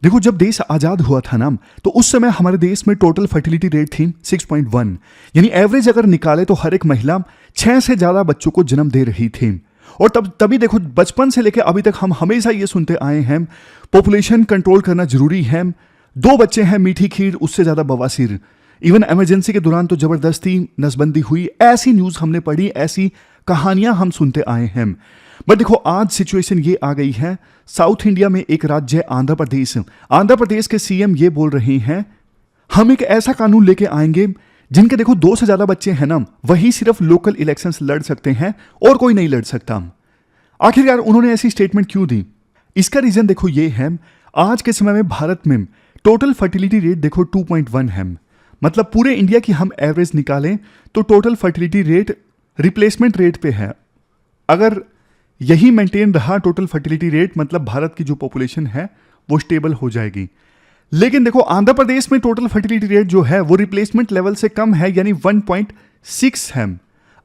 देखो, जब देश आज़ाद हुआ था ना, तो उस समय हमारे देश में टोटल फर्टिलिटी रेट थी 6.1, यानी एवरेज अगर निकाले तो हर एक महिला 6 से ज़्यादा बच्चों को जन्म दे रही थी। और तभी देखो, बचपन से लेकर अभी तक हम हमेशा ये सुनते आए हैं पॉपुलेशन कंट्रोल करना जरूरी है, 2 बच्चे हैं मीठी खीर, उससे ज़्यादा बवासीर। इवन इमरजेंसी के दौरान तो ज़बरदस्ती नसबंदी हुई, ऐसी न्यूज़ हमने पढ़ी, ऐसी कहानियां हम सुनते आए हैं। बट देखो, आज सिचुएशन ये आ गई है, साउथ इंडिया में एक राज्य है आंध्र प्रदेश। आंध्र प्रदेश के सीएम ये बोल रहे हैं हम एक ऐसा कानून लेके आएंगे जिनके देखो 2 से ज्यादा बच्चे हैं ना, वही सिर्फ लोकल इलेक्शंस लड़ सकते हैं और कोई नहीं लड़ सकता। आखिरकार उन्होंने ऐसी स्टेटमेंट क्यों दी? इसका रीजन देखो ये है, आज के समय में भारत में टोटल फर्टिलिटी रेट देखो 2.1 है। मतलब पूरे इंडिया की हम एवरेज निकालें तो total fertility rate replacement rate पे है। अगर यही मेंटेन रहा टोटल फर्टिलिटी रेट, मतलब भारत की जो पॉपुलेशन है वो स्टेबल हो जाएगी। लेकिन देखो, आंध्र प्रदेश में टोटल फर्टिलिटी रेट जो है वो रिप्लेसमेंट लेवल से कम है, यानी 1.6 है।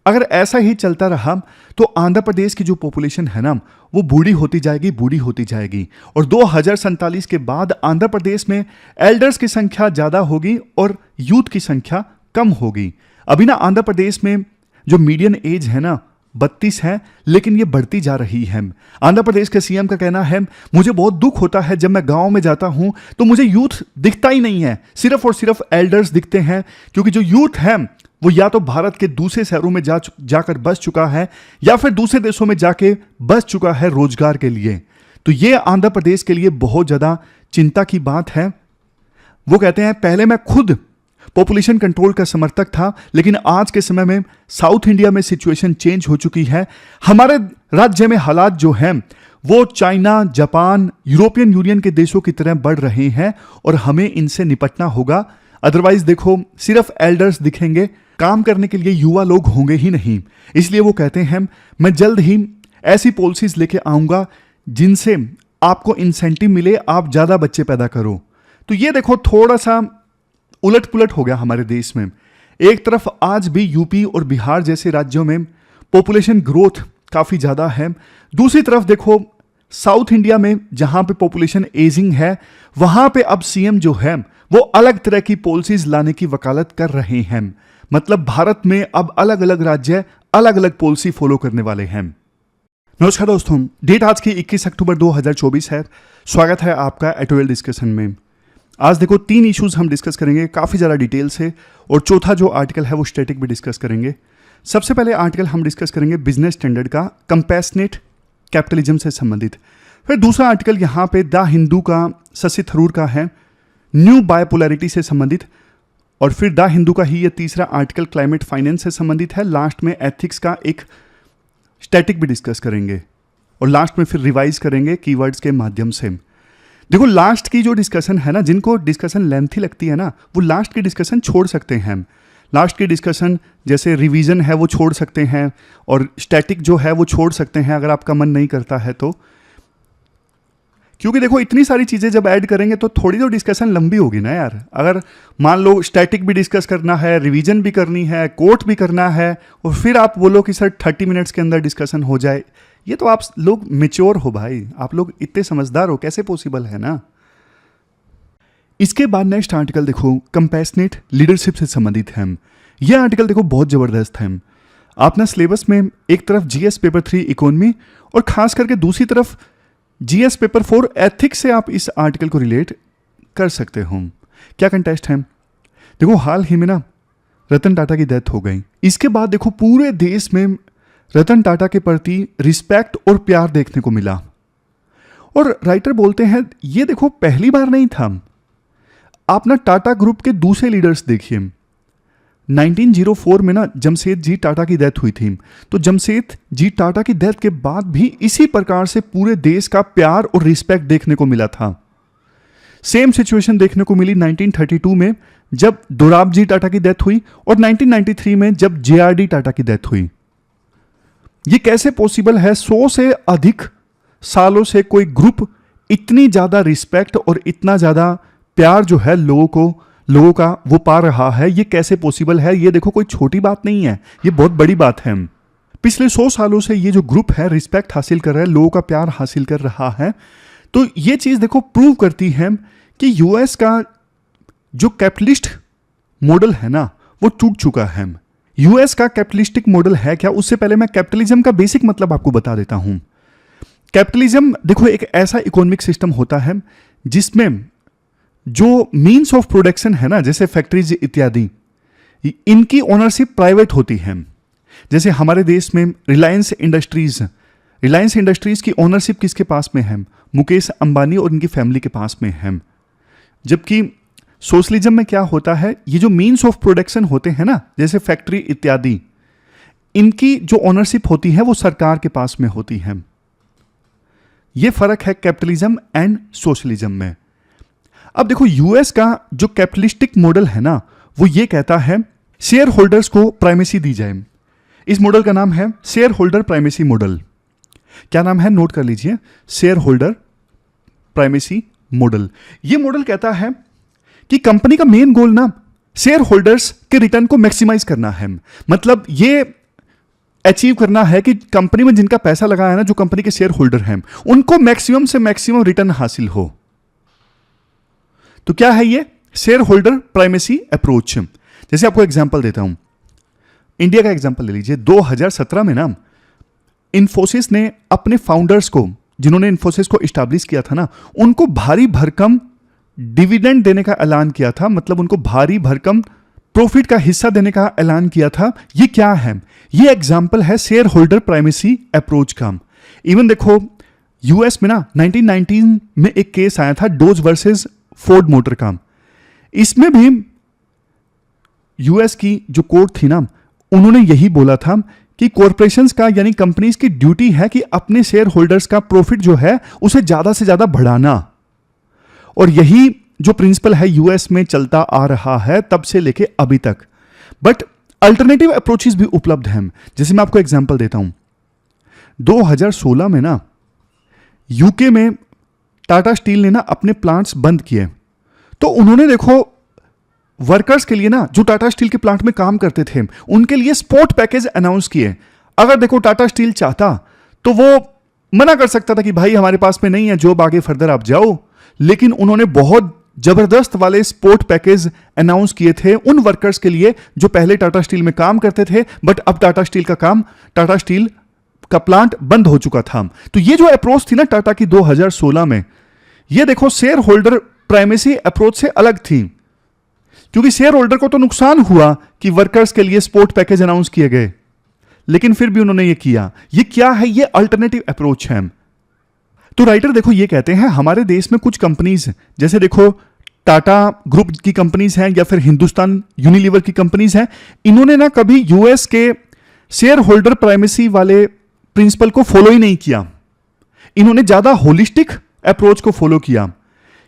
अगर ऐसा ही चलता रहा तो आंध्र प्रदेश की जो पॉपुलेशन है ना, वो बूढ़ी होती जाएगी और 2047 के बाद आंध्र प्रदेश में एल्डर्स की संख्या ज़्यादा होगी और यूथ की संख्या कम होगी। अभी ना आंध्र प्रदेश में जो मीडियन एज है ना 32 है, लेकिन ये बढ़ती जा रही है। आंध्र प्रदेश के सीएम का कहना है, मुझे बहुत दुख होता है जब मैं गांव में जाता हूं तो मुझे यूथ दिखता ही नहीं है, सिर्फ और सिर्फ एल्डर्स दिखते हैं, क्योंकि जो यूथ है वो या तो भारत के दूसरे शहरों में जाकर बस चुका है या फिर दूसरे देशों में जाके बस चुका है रोजगार के लिए। तो ये आंध्र प्रदेश के लिए बहुत ज़्यादा चिंता की बात है। वो कहते हैं, पहले मैं खुद पॉपुलेशन कंट्रोल का समर्थक था, लेकिन आज के समय में साउथ इंडिया में सिचुएशन चेंज हो चुकी है। हमारे राज्य में हालात जो हैं वो चाइना, जापान, यूरोपियन यूनियन के देशों की तरह बढ़ रहे हैं और हमें इनसे निपटना होगा। अदरवाइज देखो, सिर्फ एल्डर्स दिखेंगे, काम करने के लिए युवा लोग होंगे ही नहीं। इसलिए वो कहते हैं, मैं जल्द ही ऐसी पॉलिसीज लेके आऊंगा जिनसे आपको इंसेंटिव मिले, आप ज़्यादा बच्चे पैदा करो। तो ये देखो, थोड़ा सा उलट पुलट हो गया हमारे देश में। एक तरफ आज भी यूपी और बिहार जैसे राज्यों में पॉपुलेशन ग्रोथ काफ़ी ज़्यादा है, दूसरी तरफ देखो साउथ इंडिया में जहाँ पे पॉपुलेशन एजिंग है, वहाँ पे अब सीएम जो है वो अलग तरह की पॉलिसीज लाने की वकालत कर रहे हैं। मतलब भारत में अब अलग अलग राज्य अलग अलग पॉलिसी फॉलो करने वाले हैं। नमस्कार दोस्तों, डेट आज की 21 अक्टूबर 2024 है। स्वागत है आपका एटोएल डिस्कशन में। आज देखो 3 इश्यूज हम डिस्कस करेंगे काफ़ी ज़्यादा डिटेल से, और चौथा जो आर्टिकल है वो स्टैटिक भी डिस्कस करेंगे। सबसे पहले आर्टिकल हम डिस्कस करेंगे बिजनेस स्टैंडर्ड का, कंपैशनेट कैपिटलिज्म से संबंधित। फिर दूसरा आर्टिकल यहाँ पे द हिंदू का, शशि थरूर का है, न्यू बायोपोलैरिटी से संबंधित। और फिर द हिंदू का ही ये तीसरा आर्टिकल क्लाइमेट फाइनेंस से संबंधित है। लास्ट में एथिक्स का एक स्टैटिक भी डिस्कस करेंगे और लास्ट में फिर रिवाइज करेंगे कीवर्ड्स के माध्यम से। देखो, लास्ट की जो डिस्कशन है ना, जिनको डिस्कशन लेंथी लगती है ना, वो लास्ट की डिस्कशन छोड़ सकते हैं। लास्ट की डिस्कशन जैसे रिवीजन है वो छोड़ सकते हैं, और स्टैटिक जो है वो छोड़ सकते हैं अगर आपका मन नहीं करता है तो। क्योंकि देखो, इतनी सारी चीज़ें जब ऐड करेंगे तो थोड़ी तो डिस्कशन लंबी होगी ना यार। अगर मान लो स्टैटिक भी डिस्कस करना है, रिवीजन भी करनी है, कोट भी करना है, और फिर आप बोलो कि सर 30 मिनट्स के अंदर डिस्कशन हो जाए, ये तो आप लोग मेच्योर हो भाई, आप लोग इतने समझदार हो, कैसे पॉसिबल है ना। इसके बाद नेक्स्ट आर्टिकल देखो कंपैशनेट लीडरशिप से संबंधित है। यह आर्टिकल देखो बहुत ज़बरदस्त है। आप ना सिलेबस में एक तरफ जीएस पेपर 3 इकोनॉमी और खास करके दूसरी तरफ जीएस पेपर 4 एथिक्स से आप इस आर्टिकल को रिलेट कर सकते हो। क्या कंटेस्ट है? देखो, हाल ही में ना रतन टाटा की डेथ हो गई। इसके बाद देखो पूरे देश में रतन टाटा के प्रति रिस्पेक्ट और प्यार देखने को मिला। और राइटर बोलते हैं ये देखो पहली बार नहीं था। आप ना टाटा ग्रुप के दूसरे लीडर्स देखिए। 1904 में ना जमशेदजी टाटा की डेथ हुई थी, तो जमशेदजी टाटा की डेथ के बाद भी इसी प्रकार से पूरे देश का प्यार और रिस्पेक्ट देखने को मिला था। सेम सिचुएशन देखने को मिली 1932 में जब दोराबजी टाटा की डेथ हुई, और 1993 में जब जेआरडी टाटा की डेथ हुई। ये कैसे पॉसिबल है? 100 से अधिक सालों से कोई ग्रुप इतनी ज्यादा रिस्पेक्ट और इतना ज्यादा प्यार जो है लोगों का वो पा रहा है। ये कैसे पॉसिबल है? ये देखो कोई छोटी बात नहीं है, ये बहुत बड़ी बात है। पिछले 100 सालों से ये जो ग्रुप है रिस्पेक्ट हासिल कर रहा है, लोगों का प्यार हासिल कर रहा है। तो ये चीज देखो प्रूव करती है कि यूएस का जो कैपिटलिस्ट मॉडल है ना वो टूट चुका है। यूएस का कैपिटलिस्टिक मॉडल है क्या, उससे पहले मैं कैपिटलिज्म का बेसिक मतलब आपको बता देता हूं। कैपिटलिज्म देखो एक ऐसा इकोनॉमिक सिस्टम होता है जिसमें जो मीन्स ऑफ प्रोडक्शन है ना, जैसे फैक्ट्रीज इत्यादि, इनकी ओनरशिप प्राइवेट होती है। जैसे हमारे देश में रिलायंस इंडस्ट्रीज की ओनरशिप किसके पास में है? मुकेश अंबानी और इनकी फैमिली के पास में है। जबकि सोशलिज्म में क्या होता है, ये जो मीन्स ऑफ प्रोडक्शन होते हैं ना, जैसे फैक्ट्री इत्यादि, इनकी जो ओनरशिप होती है वो सरकार के पास में होती है। ये फर्क है कैपिटलिज्म एंड सोशलिज्म में। अब देखो यूएस का जो कैपिटलिस्टिक मॉडल है ना वो ये कहता है शेयर होल्डर्स को प्राइमेसी दी जाए। इस मॉडल का नाम है शेयर होल्डर प्राइमेसी मॉडल। क्या नाम है, नोट कर लीजिए, शेयर होल्डर प्राइमेसी मॉडल। ये मॉडल कहता है कि कंपनी का मेन गोल ना शेयर होल्डर्स के रिटर्न को मैक्सिमाइज करना है। मतलब ये अचीव करना है कि कंपनी में जिनका पैसा लगा है ना, जो कंपनी के शेयर होल्डर हैं, उनको मैक्सिमम से मैक्सिमम रिटर्न हासिल हो। तो क्या है ये शेयर होल्डर प्राइमेसी अप्रोच। जैसे आपको एग्जांपल देता हूं, इंडिया का एग्जांपल ले लीजिए। 2017 में ना इन्फोसिस ने अपने फाउंडर्स को, जिन्होंने इन्फोसिस को इस्टेब्लिश किया था ना, उनको भारी भरकम डिविडेंड देने का ऐलान किया था। मतलब उनको भारी भरकम प्रॉफिट का हिस्सा देने का ऐलान किया था। ये क्या है? ये एग्जांपल है शेयर होल्डर प्राइमेसी अप्रोच का। इवन देखो यूएस में ना 1919 में एक केस आया था डोज वर्सेस फोर्ड मोटर का। इसमें भी यूएस की जो कोर्ट थी ना, उन्होंने यही बोला था कि कॉरपोरेशंस का यानी कंपनीज की ड्यूटी है कि अपने शेयर होल्डर्स का प्रॉफिट जो है उसे ज्यादा से ज्यादा बढ़ाना। और यही जो प्रिंसिपल है यूएस में चलता आ रहा है तब से लेके अभी तक। बट अल्टरनेटिव अप्रोचेस भी उपलब्ध हैं। जैसे मैं आपको एग्जांपल देता हूं, 2016 में ना यूके में टाटा स्टील ने ना अपने प्लांट्स बंद किए। तो उन्होंने देखो वर्कर्स के लिए ना, जो टाटा स्टील के प्लांट में काम करते थे, उनके लिए स्पोर्ट पैकेज अनाउंस किए। अगर देखो टाटा स्टील चाहता तो वो मना कर सकता था कि भाई हमारे पास में नहीं है जॉब, आगे फर्दर आप जाओ। लेकिन उन्होंने बहुत जबरदस्त वाले स्पोर्ट पैकेज अनाउंस किए थे उन वर्कर्स के लिए जो पहले टाटा स्टील में काम करते थे, बट अब टाटा स्टील का प्लांट बंद हो चुका था। तो ये जो अप्रोच थी ना टाटा की 2016 में, ये देखो शेयर होल्डर प्राइमेसी अप्रोच से अलग थी। क्योंकि शेयर होल्डर को तो नुकसान हुआ कि वर्कर्स के लिए स्पोर्ट पैकेज अनाउंस किए गए, लेकिन फिर भी उन्होंने ये किया। ये क्या है? ये अल्टरनेटिव अप्रोच है। तो राइटर देखो ये कहते हैं हमारे देश में कुछ कंपनीज, जैसे देखो टाटा ग्रुप की कंपनीज हैं या फिर हिंदुस्तान यूनिलीवर की कंपनीज हैं, इन्होंने ना कभी यूएस के शेयर होल्डर प्राइमेसी वाले प्रिंसिपल को फॉलो ही नहीं किया। इन्होंने ज्यादा होलिस्टिक अप्रोच को फॉलो किया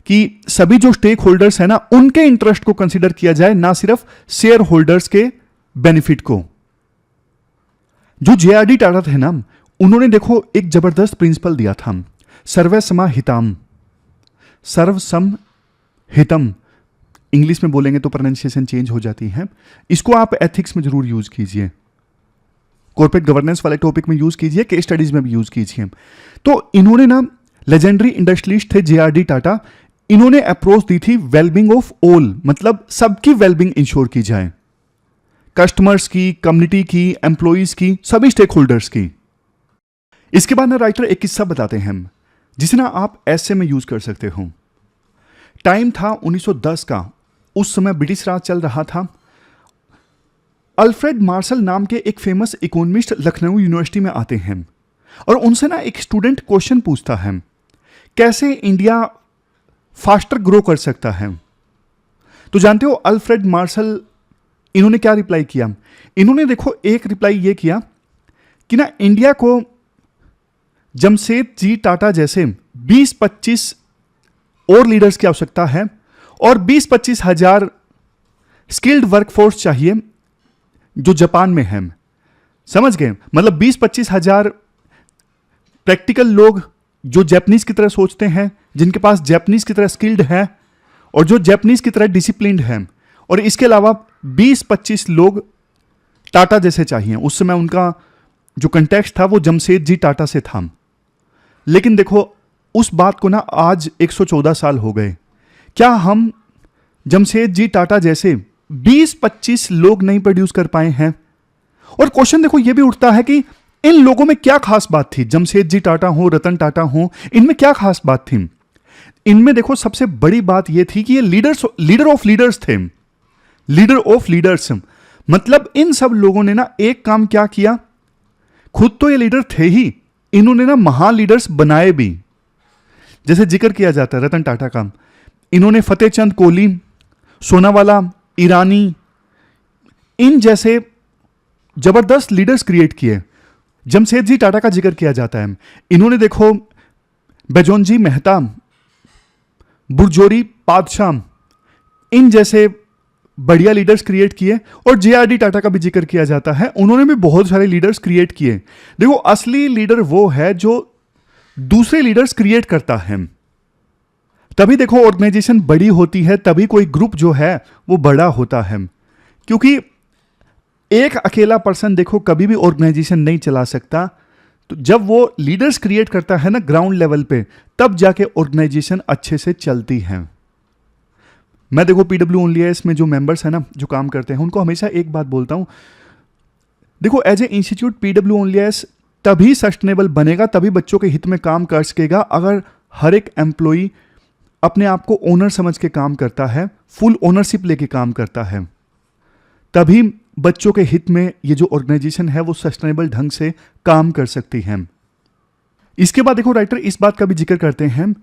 कि सभी जो स्टेक होल्डर्स है ना, उनके इंटरेस्ट को कंसीडर किया जाए, ना सिर्फ शेयर होल्डर्स के बेनिफिट को। जो जेआरडी टाटा थे ना, उन्होंने देखो एक जबरदस्त प्रिंसिपल दिया था, सर्वसम हितम। सर्वसम हितम इंग्लिश में बोलेंगे तो प्रोनाउंसिएशन चेंज हो जाती है। इसको आप एथिक्स में जरूर यूज कीजिए, कॉर्पोरेट गवर्नेंस वाले टॉपिक में यूज कीजिए, केस स्टडीज में भी यूज कीजिए। तो इन्होंने ना लेजेंडरी इंडस्ट्रियलिस्ट थे जेआरडी टाटा, इन्होंने अप्रोच दी थी वेलबिंग ऑफ ऑल, मतलब सबकी वेलबिंग इंश्योर की जाए, कस्टमर्स की, कम्युनिटी की, एम्प्लॉइज की, सभी स्टेक होल्डर्स की। इसके बाद ना राइटर एक किस्सा बताते हैं जिसे ना आप ऐसे में यूज कर सकते हो। टाइम था 1910 का, उस समय ब्रिटिश राज चल रहा था। अल्फ्रेड मार्शल नाम के एक फेमस इकोनॉमिस्ट लखनऊ यूनिवर्सिटी में आते हैं और उनसे ना एक स्टूडेंट क्वेश्चन पूछता है, कैसे इंडिया फास्टर ग्रो कर सकता है। तो जानते हो अल्फ्रेड मार्शल इन्होंने क्या रिप्लाई किया? इन्होंने देखो एक रिप्लाई ये किया कि ना इंडिया को जमशेदजी टाटा जैसे 20-25 और लीडर्स की आवश्यकता है और 20-25 हजार स्किल्ड वर्कफोर्स चाहिए जो जापान में है। समझ गए? मतलब 20-25 हजार प्रैक्टिकल लोग जो जापानीज की तरह सोचते हैं, जिनके पास जापानीज की तरह स्किल्ड है और जो जापानीज की तरह डिसिप्लिन्ड है। और इसके अलावा 20-25 लोग टाटा जैसे चाहिए। उस समय उनका जो कंटेक्स्ट था वो जमशेदजी टाटा से था। लेकिन देखो उस बात को ना आज 114 साल हो गए, क्या हम जमशेदजी टाटा जैसे 20-25 लोग नहीं प्रोड्यूस कर पाए हैं? और क्वेश्चन देखो ये भी उठता है कि इन लोगों में क्या खास बात थी? जमशेदजी टाटा हो, रतन टाटा हो, इनमें क्या खास बात थी? इनमें देखो सबसे बड़ी बात यह थी कि ये लीडर ऑफ लीडर्स थे। लीडर ऑफ लीडर्स मतलब इन सब लोगों ने ना एक काम क्या किया, खुद तो ये लीडर थे ही, इन्होंने ना महान लीडर्स बनाए भी। जैसे जिक्र किया जाता है रतन टाटा का, इन्होंने फतेह चंद कोहली, सोनावाला, ईरानी, इन जैसे जबरदस्त लीडर्स क्रिएट किए। जमशेदजी टाटा का जिक्र किया जाता है, इन्होंने देखो बेजोनजी मेहता, बुरजोरी पादशाह, इन जैसे बढ़िया लीडर्स क्रिएट किए। और जेआरडी टाटा का भी जिक्र किया जाता है, उन्होंने भी बहुत सारे लीडर्स क्रिएट किए। देखो असली लीडर वो है जो दूसरे लीडर्स क्रिएट करता है, तभी देखो ऑर्गेनाइजेशन बड़ी होती है, तभी कोई ग्रुप जो है वो बड़ा होता है। क्योंकि एक अकेला पर्सन देखो कभी भी ऑर्गेनाइजेशन नहीं चला सकता, तो जब वो लीडर्स क्रिएट करता है ना ग्राउंड लेवल पे, तब जाके ऑर्गेनाइजेशन अच्छे से चलती है। मैं देखो PWOnlyIAS में जो मेंबर्स हैं ना, जो काम करते हैं, उनको हमेशा एक बात बोलता हूं, देखो एज ए इंस्टीट्यूट PWOnlyIAS तभी सस्टेनेबल बनेगा, तभी बच्चों के हित में काम कर सकेगा, अगर हर एक एम्प्लॉई अपने आप को ओनर समझ के काम करता है, फुल ओनरशिप लेके काम करता है, तभी बच्चों के हित में ये जो ऑर्गेनाइजेशन है वो सस्टेनेबल ढंग से काम कर सकती है। इसके बाद देखो राइटर इस बात का भी जिक्र करते हैं,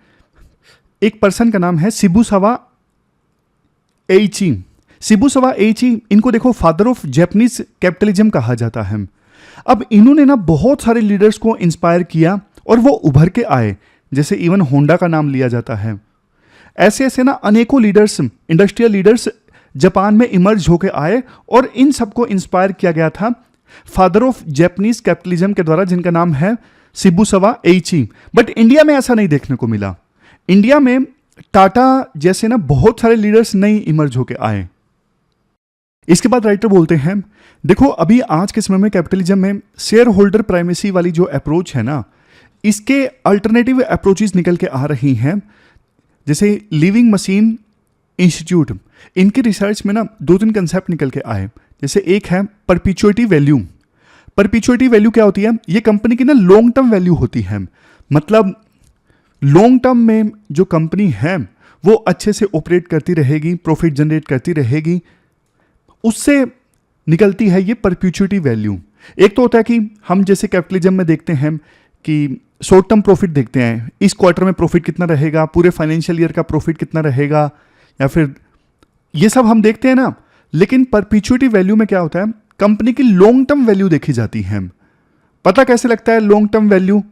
एक पर्सन का नाम है शिबुसावा एइची। शिबुसावा एइची, इनको देखो फादर ऑफ जापानीज कैपिटलिज्म कहा जाता है। अब इन्होंने ना बहुत सारे लीडर्स को इंस्पायर किया और वो उभर के आए, जैसे इवन होंडा का नाम लिया जाता है। ऐसे ऐसे ना अनेकों लीडर्स, इंडस्ट्रियल लीडर्स जापान में इमर्ज होके आए और इन सबको इंस्पायर किया गया था फादर ऑफ जापानीज कैपिटलिज्म के द्वारा, जिनका नाम है शिबुसावा एइची। बट इंडिया में ऐसा नहीं देखने को मिला। इंडिया में टाटा जैसे ना बहुत सारे लीडर्स नहीं इमर्ज होके आए। इसके बाद राइटर बोलते हैं, देखो अभी आज के समय में कैपिटलिज्म में शेयर होल्डर प्राइमेसी वाली जो अप्रोच है ना, इसके अल्टरनेटिव अप्रोचेस निकल के आ रही हैं। जैसे लिविंग मशीन इंस्टीट्यूट, इनकी रिसर्च में ना 2-3 कंसेप्ट निकल के आए। जैसे एक है परपिचुइटी वैल्यू। परपिचुइटी वैल्यू क्या होती है? ये कंपनी की ना लॉन्ग टर्म वैल्यू होती है। मतलब लॉन्ग टर्म में जो कंपनी है वो अच्छे से ऑपरेट करती रहेगी, प्रॉफिट जनरेट करती रहेगी, उससे निकलती है ये परपिचुइटी वैल्यू। एक तो होता है कि हम जैसे कैपिटलिज्म में देखते हैं कि शॉर्ट टर्म प्रॉफिट देखते हैं, इस क्वार्टर में प्रॉफिट कितना रहेगा, पूरे फाइनेंशियल ईयर का प्रॉफिट कितना रहेगा, या फिर ये सब हम देखते हैं ना। लेकिन परपिचुइटी वैल्यू में क्या होता है, कंपनी की लॉन्ग टर्म वैल्यू देखी जाती है। पता कैसे लगता है long term value?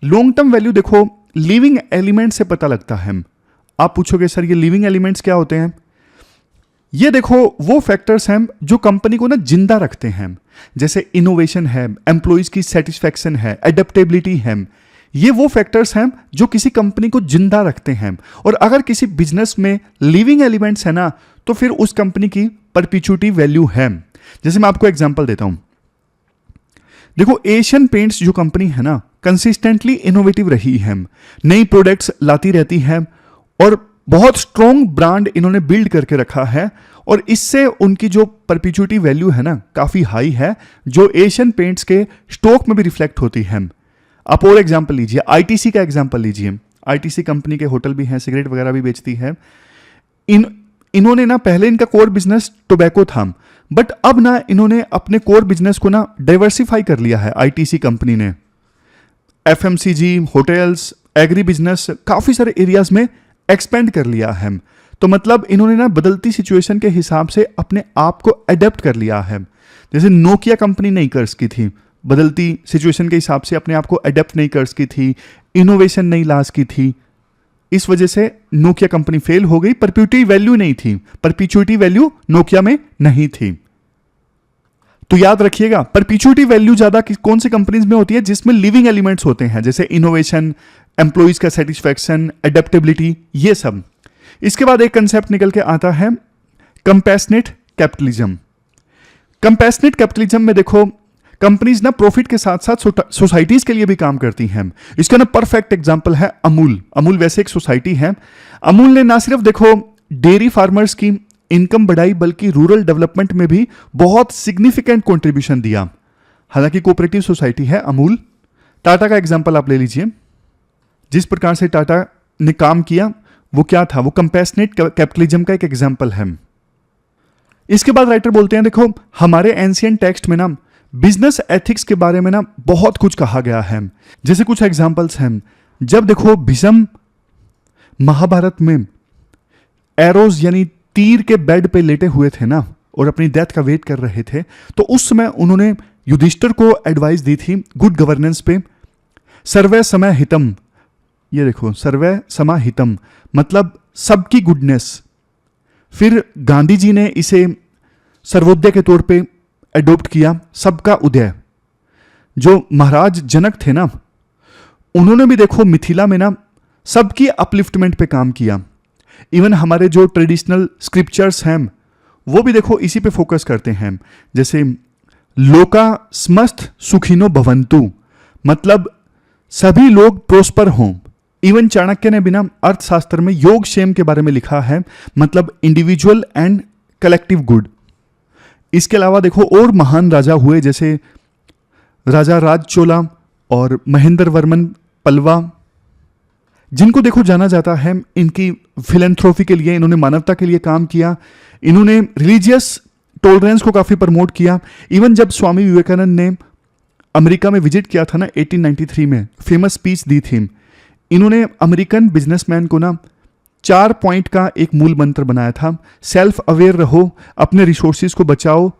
Long term value देखो लिविंग एलिमेंट से पता लगता है। आप पूछोगे सर ये लिविंग एलिमेंट्स क्या होते हैं? ये देखो वो फैक्टर्स हैं जो कंपनी को ना जिंदा रखते हैं। जैसे इनोवेशन है, एम्प्लॉइज की सेटिस्फैक्शन है, एडेप्टेबिलिटी है। ये वो फैक्टर्स हैं जो किसी कंपनी को जिंदा रखते हैं। और अगर किसी बिजनेस में लिविंग एलिमेंट्स है ना, तो फिर उस कंपनी की परपिचुइटी वैल्यू है। जैसे मैं आपको एग्जांपल देता हूं, देखो एशियन पेंट्स जो कंपनी है ना, कंसिस्टेंटली इनोवेटिव रही है, नई प्रोडक्ट्स लाती रहती है और बहुत स्ट्रॉन्ग ब्रांड इन्होंने बिल्ड करके रखा है, और इससे उनकी जो परपिचुइटी वैल्यू है ना काफी हाई है, जो एशियन पेंट्स के स्टॉक में भी रिफ्लेक्ट होती है। आप और एग्जांपल लीजिए, आईटीसी का एग्जांपल लीजिए। आईटीसी कंपनी के होटल भी हैं, सिगरेट वगैरह भी बेचती है। इन्होंने ना पहले इनका कोर बिजनेस टोबैको था, बट अब ना इन्होंने अपने कोर बिजनेस को ना डाइवर्सिफाई कर लिया है। आईटीसी कंपनी ने एफएमसीजी, होटल्स, एग्री बिजनेस, काफी सारे एरियाज में एक्सपेंड कर लिया है। तो मतलब इन्होंने ना बदलती सिचुएशन के हिसाब से अपने आप को अडेप्ट कर लिया है। जैसे नोकिया कंपनी नहीं कर सकी थी, बदलती सिचुएशन के हिसाब से अपने आप को अडेप्ट नहीं कर सकी थी, इनोवेशन नहीं ला सकी थी, इस वजह से नोकिया कंपनी फेल हो गई। परपिचुइटी वैल्यू नहीं थी, परपिचुइटी वैल्यू नोकिया में नहीं थी। तो याद रखिएगा परपिचुइटी वैल्यू ज्यादा कौन सी कंपनीज में होती है? जिसमें लिविंग एलिमेंट्स होते हैं, जैसे इनोवेशन, एम्प्लॉइज का सेटिस्फैक्शन, एडेप्टेबिलिटी, ये सब। इसके बाद एक कंसेप्ट निकल के आता है कंपैशनेट कैपिटलिज्म। कंपैशनेट कैपिटलिज्म में देखो कंपनीज ना प्रॉफिट के साथ साथ सोसाइटीज के लिए भी काम करती हैं। इसका ना परफेक्ट एग्जांपल है अमूल। अमूल वैसे एक सोसाइटी है। अमूल ने ना सिर्फ देखो डेयरी फार्मर्स की इनकम बढ़ाई, बल्कि रूरल डेवलपमेंट में भी बहुत सिग्निफिकेंट कंट्रीब्यूशन दिया। हालांकि कोऑपरेटिव सोसाइटी है अमूल। टाटा का एग्जांपल आप ले लीजिए। जिस प्रकार से टाटा ने काम किया वो क्या था, वो कंपैशनेट कैपिटलिज्म का एक एग्जांपल है। इसके बाद राइटर बोलते हैं देखो हमारे एंशिएंट टेक्स्ट में ना बिजनेस एथिक्स के बारे में ना बहुत कुछ कहा गया है। जैसे कुछ एग्जांपल्स हैं। जब देखो भीष्म महाभारत में एरोज यानी तीर के बेड पे लेटे हुए थे ना और अपनी डेथ का वेट कर रहे थे, तो उस समय उन्होंने युधिष्ठिर को एडवाइस दी थी गुड गवर्नेंस पे। सर्वे समय हितम, ये देखो सर्वे समा हितम मतलब सबकी गुडनेस। फिर गांधी जी ने इसे सर्वोदय के तौर पे एडॉप्ट किया, सबका उदय। जो महाराज जनक थे ना उन्होंने भी देखो मिथिला में ना सबकी अपलिफ्टमेंट पे काम किया। इवन हमारे जो ट्रेडिशनल स्क्रिप्चर्स हैं वो भी देखो इसी पे फोकस करते हैं। जैसे लोका समस्त सुखिनो भवन्तु मतलब सभी लोग प्रोस्पर हों। इवन चाणक्य ने बिना अर्थशास्त्र में योग क्षेम के बारे में लिखा है, मतलब इंडिविजुअल एंड कलेक्टिव गुड। इसके अलावा देखो और महान राजा हुए जैसे राजा राज चोला और महेंद्र वर्मन पल्लवा, जिनको देखो जाना जाता है इनकी फिलेंथ्रोफी के लिए। इन्होंने मानवता के लिए काम किया। इन्होंने रिलीजियस टॉलरेंस को काफी प्रमोट किया। इवन जब स्वामी विवेकानंद ने अमेरिका में विजिट किया था ना 1893 में, फेमस स्पीच दी थी। इन्होंने अमेरिकन बिजनेसमैन को ना 4 पॉइंट का एक मूल मंत्र बनाया था। सेल्फ अवेयर रहो, अपने रिसोर्सेज को बचाओ,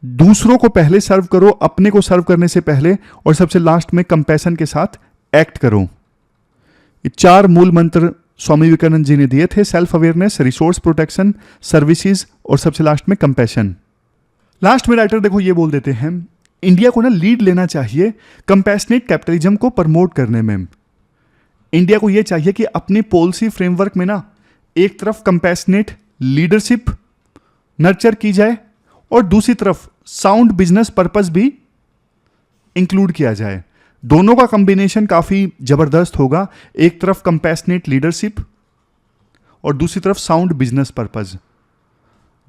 दूसरों को पहले सर्व करो अपने को सर्व करने से पहले, और सबसे लास्ट में कंपैशन के साथ एक्ट करो। ये 4 मूल मंत्र स्वामी विवेकानंद जी ने दिए थे। Self awareness, resource protection, services और सबसे लास्ट में कंपैशन। लास्ट में राइटर देखो ये बोल देते हैं इंडिया को ना लीड लेना चाहिए कंपैशनेट कैपिटलिज्म को प्रमोट करने में। इंडिया को यह चाहिए कि अपनी पॉलिसी फ्रेमवर्क में ना एक तरफ कंपैशनेट लीडरशिप नर्चर की जाए और दूसरी तरफ साउंड बिजनेस पर्पस भी इंक्लूड किया जाए। दोनों का कॉम्बिनेशन काफी जबरदस्त होगा। एक तरफ कंपैशनेट लीडरशिप और दूसरी तरफ साउंड बिजनेस पर्पस।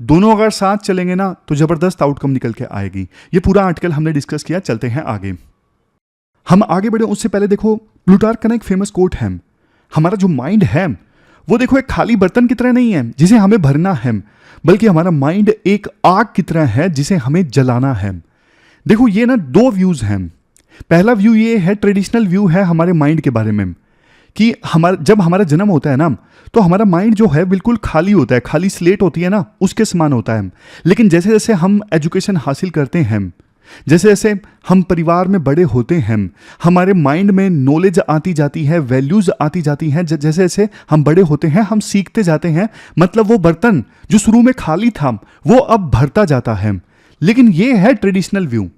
दोनों अगर साथ चलेंगे ना तो जबरदस्त आउटकम निकल के आएगी। ये पूरा आर्टिकल हमने डिस्कस किया। चलते हैं आगे। हम आगे बढ़े उससे पहले देखो प्लूटार्क का एक फेमस कोट है, हमारा जो माइंड है वो देखो एक खाली बर्तन की तरह नहीं है जिसे हमें भरना है, बल्कि हमारा माइंड एक आग की तरह है जिसे हमें जलाना है। देखो ये ना 2 व्यूज हैं। पहला व्यू ये है, ट्रेडिशनल व्यू है हमारे माइंड के बारे में कि जब हमारा जन्म होता है ना तो हमारा माइंड जो है बिल्कुल खाली होता है, खाली स्लेट होती है ना उसके समान होता है। लेकिन जैसे जैसे हम एजुकेशन हासिल करते हैं, जैसे जैसे हम परिवार में बड़े होते हैं, हमारे माइंड में नॉलेज आती जाती है, वैल्यूज आती जाती हैं। जैसे जैसे हम बड़े होते हैं हम सीखते जाते हैं। मतलब वो बर्तन जो शुरू में खाली था वो अब भरता जाता है। लेकिन ये है ट्रेडिशनल व्यू।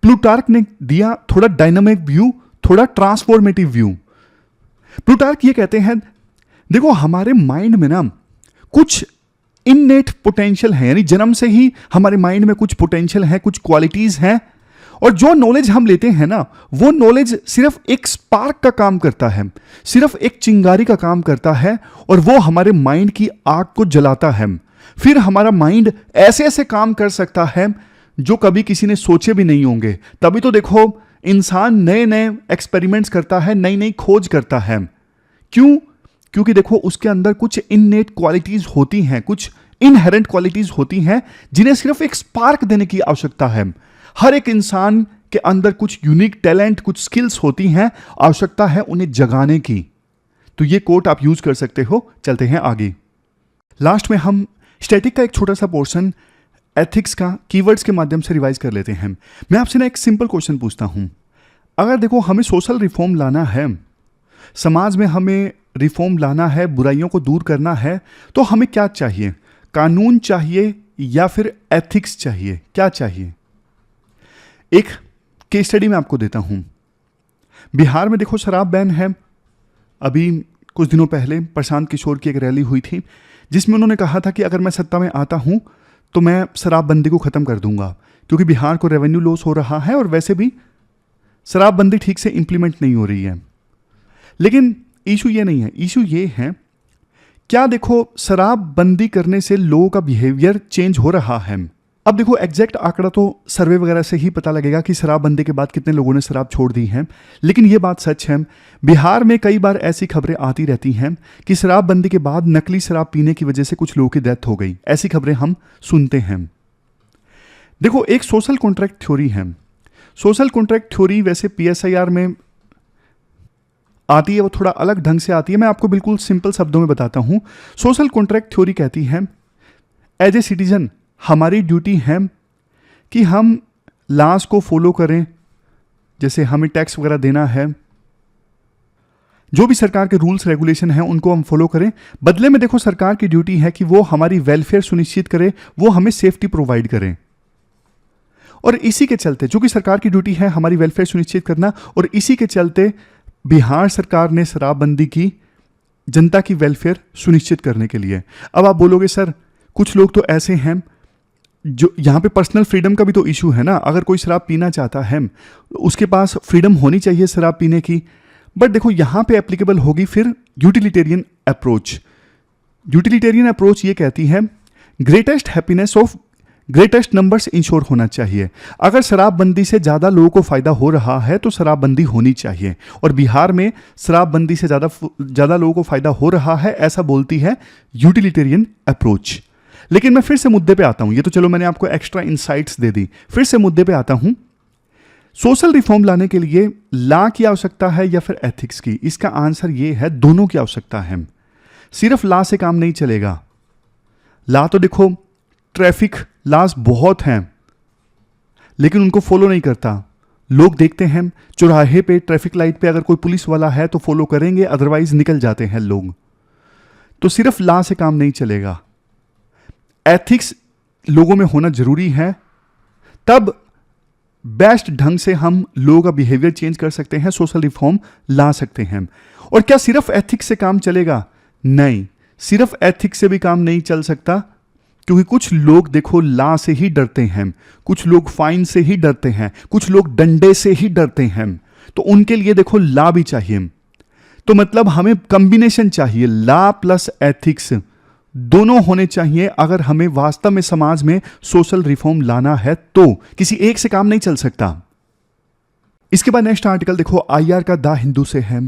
प्लूटार्क ने दिया थोड़ा डायनामिक व्यू, थोड़ा ट्रांसफॉर्मेटिव व्यू। प्लूटार्क ये कहते हैं देखो हमारे माइंड में ना कुछ इननेट पोटेंशियल है, यानी जन्म से ही हमारे माइंड में कुछ पोटेंशियल है, कुछ क्वालिटीज हैं, और जो नॉलेज हम लेते हैं ना वो नॉलेज सिर्फ एक स्पार्क का काम करता है, सिर्फ एक चिंगारी का काम करता है, और वो हमारे माइंड की आग को जलाता है। फिर हमारा माइंड ऐसे ऐसे काम कर सकता है जो कभी किसी ने सोचे भी नहीं होंगे। तभी तो देखो इंसान नए नए एक्सपेरिमेंट्स करता है, नई नई खोज करता है। क्यों? क्योंकि देखो उसके अंदर कुछ इननेट क्वालिटीज होती हैं, कुछ इनहेरेंट क्वालिटीज होती हैं जिन्हें सिर्फ एक स्पार्क देने की आवश्यकता है। हर एक इंसान के अंदर कुछ यूनिक टैलेंट, कुछ स्किल्स होती हैं, आवश्यकता है उन्हें जगाने की। तो ये कोट आप यूज कर सकते हो। चलते हैं आगे। लास्ट में हम स्टैटिक का एक छोटा सा पोर्शन एथिक्स का कीवर्ड्स के माध्यम से रिवाइज कर लेते हैं। मैं आपसे ना एक सिंपल क्वेश्चन पूछता हूं, अगर देखो हमें सोशल रिफॉर्म लाना है, समाज में हमें रिफॉर्म लाना है, बुराइयों को दूर करना है, तो हमें क्या चाहिए? कानून चाहिए या फिर एथिक्स चाहिए? क्या चाहिए? एक केस स्टडी मैं आपको देता हूं। बिहार में देखो शराब बैन है। अभी कुछ दिनों पहले प्रशांत किशोर की एक रैली हुई थी जिसमें उन्होंने कहा था कि अगर मैं सत्ता में आता हूं तो मैं शराबबंदी को ख़त्म कर दूंगा, क्योंकि बिहार को रेवेन्यू लॉस हो रहा है और वैसे भी शराबबंदी ठीक से इंप्लीमेंट नहीं हो रही है। लेकिन इशू ये नहीं है, इशू ये है क्या देखो शराबबंदी करने से लोगों का बिहेवियर चेंज हो रहा है। अब देखो एग्जैक्ट आंकड़ा तो सर्वे वगैरह से ही पता लगेगा कि शराबबंदी के बाद कितने लोगों ने शराब छोड़ दी है, लेकिन ये बात सच है, बिहार में कई बार ऐसी खबरें आती रहती हैं कि शराबबंदी के बाद नकली शराब पीने की वजह से कुछ लोगों की डेथ हो गई। ऐसी खबरें हम सुनते हैं। देखो एक सोशल कॉन्ट्रैक्ट थ्योरी है। सोशल कॉन्ट्रैक्ट थ्योरी वैसे PSIR में आती है, वो थोड़ा अलग ढंग से आती है। मैं आपको बिल्कुल सिंपल शब्दों में बताता हूं। सोशल कॉन्ट्रैक्ट थ्योरी कहती है एज ए सिटीजन हमारी ड्यूटी है कि हम लॉज को फॉलो करें, जैसे हमें टैक्स वगैरह देना है, जो भी सरकार के रूल्स रेगुलेशन हैं उनको हम फॉलो करें। बदले में देखो सरकार की ड्यूटी है कि वो हमारी वेलफेयर सुनिश्चित करे, वो हमें सेफ्टी प्रोवाइड करें। और इसी के चलते, जो कि सरकार की ड्यूटी है हमारी वेलफेयर सुनिश्चित करना, और इसी के चलते बिहार सरकार ने शराबबंदी की जनता की वेलफेयर सुनिश्चित करने के लिए। अब आप बोलोगे सर कुछ लोग तो ऐसे हैं जो यहाँ पे पर्सनल फ्रीडम का भी तो इशू है ना। अगर कोई शराब पीना चाहता है उसके पास फ्रीडम होनी चाहिए शराब पीने की। बट देखो यहाँ पे एप्लीकेबल होगी फिर यूटिलिटेरियन अप्रोच। यूटिलिटेरियन अप्रोच ये कहती है greatest happiness of greatest numbers ensure होना चाहिए। अगर शराबबंदी से ज़्यादा लोगों को फ़ायदा हो रहा है तो शराबबंदी होनी चाहिए, और बिहार में शराबबंदी से ज़्यादा लोगों को फ़ायदा हो रहा है, ऐसा बोलती है यूटिलिटेरियन अप्रोच। लेकिन मैं फिर से मुद्दे पे आता हूं। ये तो चलो मैंने आपको एक्स्ट्रा इनसाइट्स दे दी, फिर से मुद्दे पे आता हूं। सोशल रिफॉर्म लाने के लिए लॉ की आवश्यकता है या फिर एथिक्स की? इसका आंसर ये है दोनों की आवश्यकता है। सिर्फ लॉ से काम नहीं चलेगा। लॉ तो देखो ट्रैफिक लॉज बहुत हैं, लेकिन उनको फॉलो नहीं करता। लोग देखते हैं चौराहे पे ट्रैफिक लाइट पे अगर कोई पुलिस वाला है तो फॉलो करेंगे, अदरवाइज निकल जाते हैं लोग। तो सिर्फ लॉ से काम नहीं चलेगा, एथिक्स लोगों में होना जरूरी है। तब बेस्ट ढंग से हम लोगों का बिहेवियर चेंज कर सकते हैं, सोशल रिफॉर्म ला सकते हैं। और क्या सिर्फ एथिक्स से काम चलेगा? नहीं, सिर्फ एथिक्स से भी काम नहीं चल सकता, क्योंकि कुछ लोग देखो लॉ से ही डरते हैं, कुछ लोग फाइन से ही डरते हैं, कुछ लोग डंडे से ही डरते हैं। तो उनके लिए देखो लॉ भी चाहिए। तो मतलब हमें कॉम्बिनेशन चाहिए, लॉ प्लस एथिक्स दोनों होने चाहिए अगर हमें वास्तव में समाज में सोशल रिफॉर्म लाना है। तो किसी एक से काम नहीं चल सकता। इसके बाद नेक्स्ट आर्टिकल देखो IR का द हिंदू से है।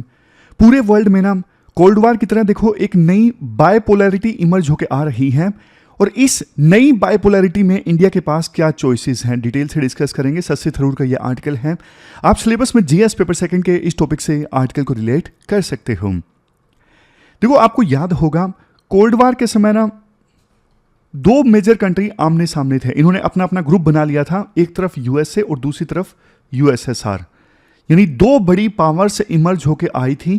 पूरे वर्ल्ड में ना कोल्ड वॉर की तरह देखो एक नई बायपोलैरिटी इमर्ज होकर आ रही है, और इस नई बायपोलैरिटी में इंडिया के पास क्या चॉइसेस हैं, डिटेल से डिस्कस करेंगे। शशि थरूर का ये आर्टिकल है। आप सिलेबस में GS पेपर सेकंड के इस टॉपिक से आर्टिकल को रिलेट कर सकते हो। देखो आपको याद होगा कोल्ड वॉर के समय ना दो मेजर कंट्री आमने सामने थे। इन्होंने अपना अपना ग्रुप बना लिया था, एक तरफ USA और दूसरी तरफ USSR, यानी दो बड़ी पावर्स इमर्ज होके आई थी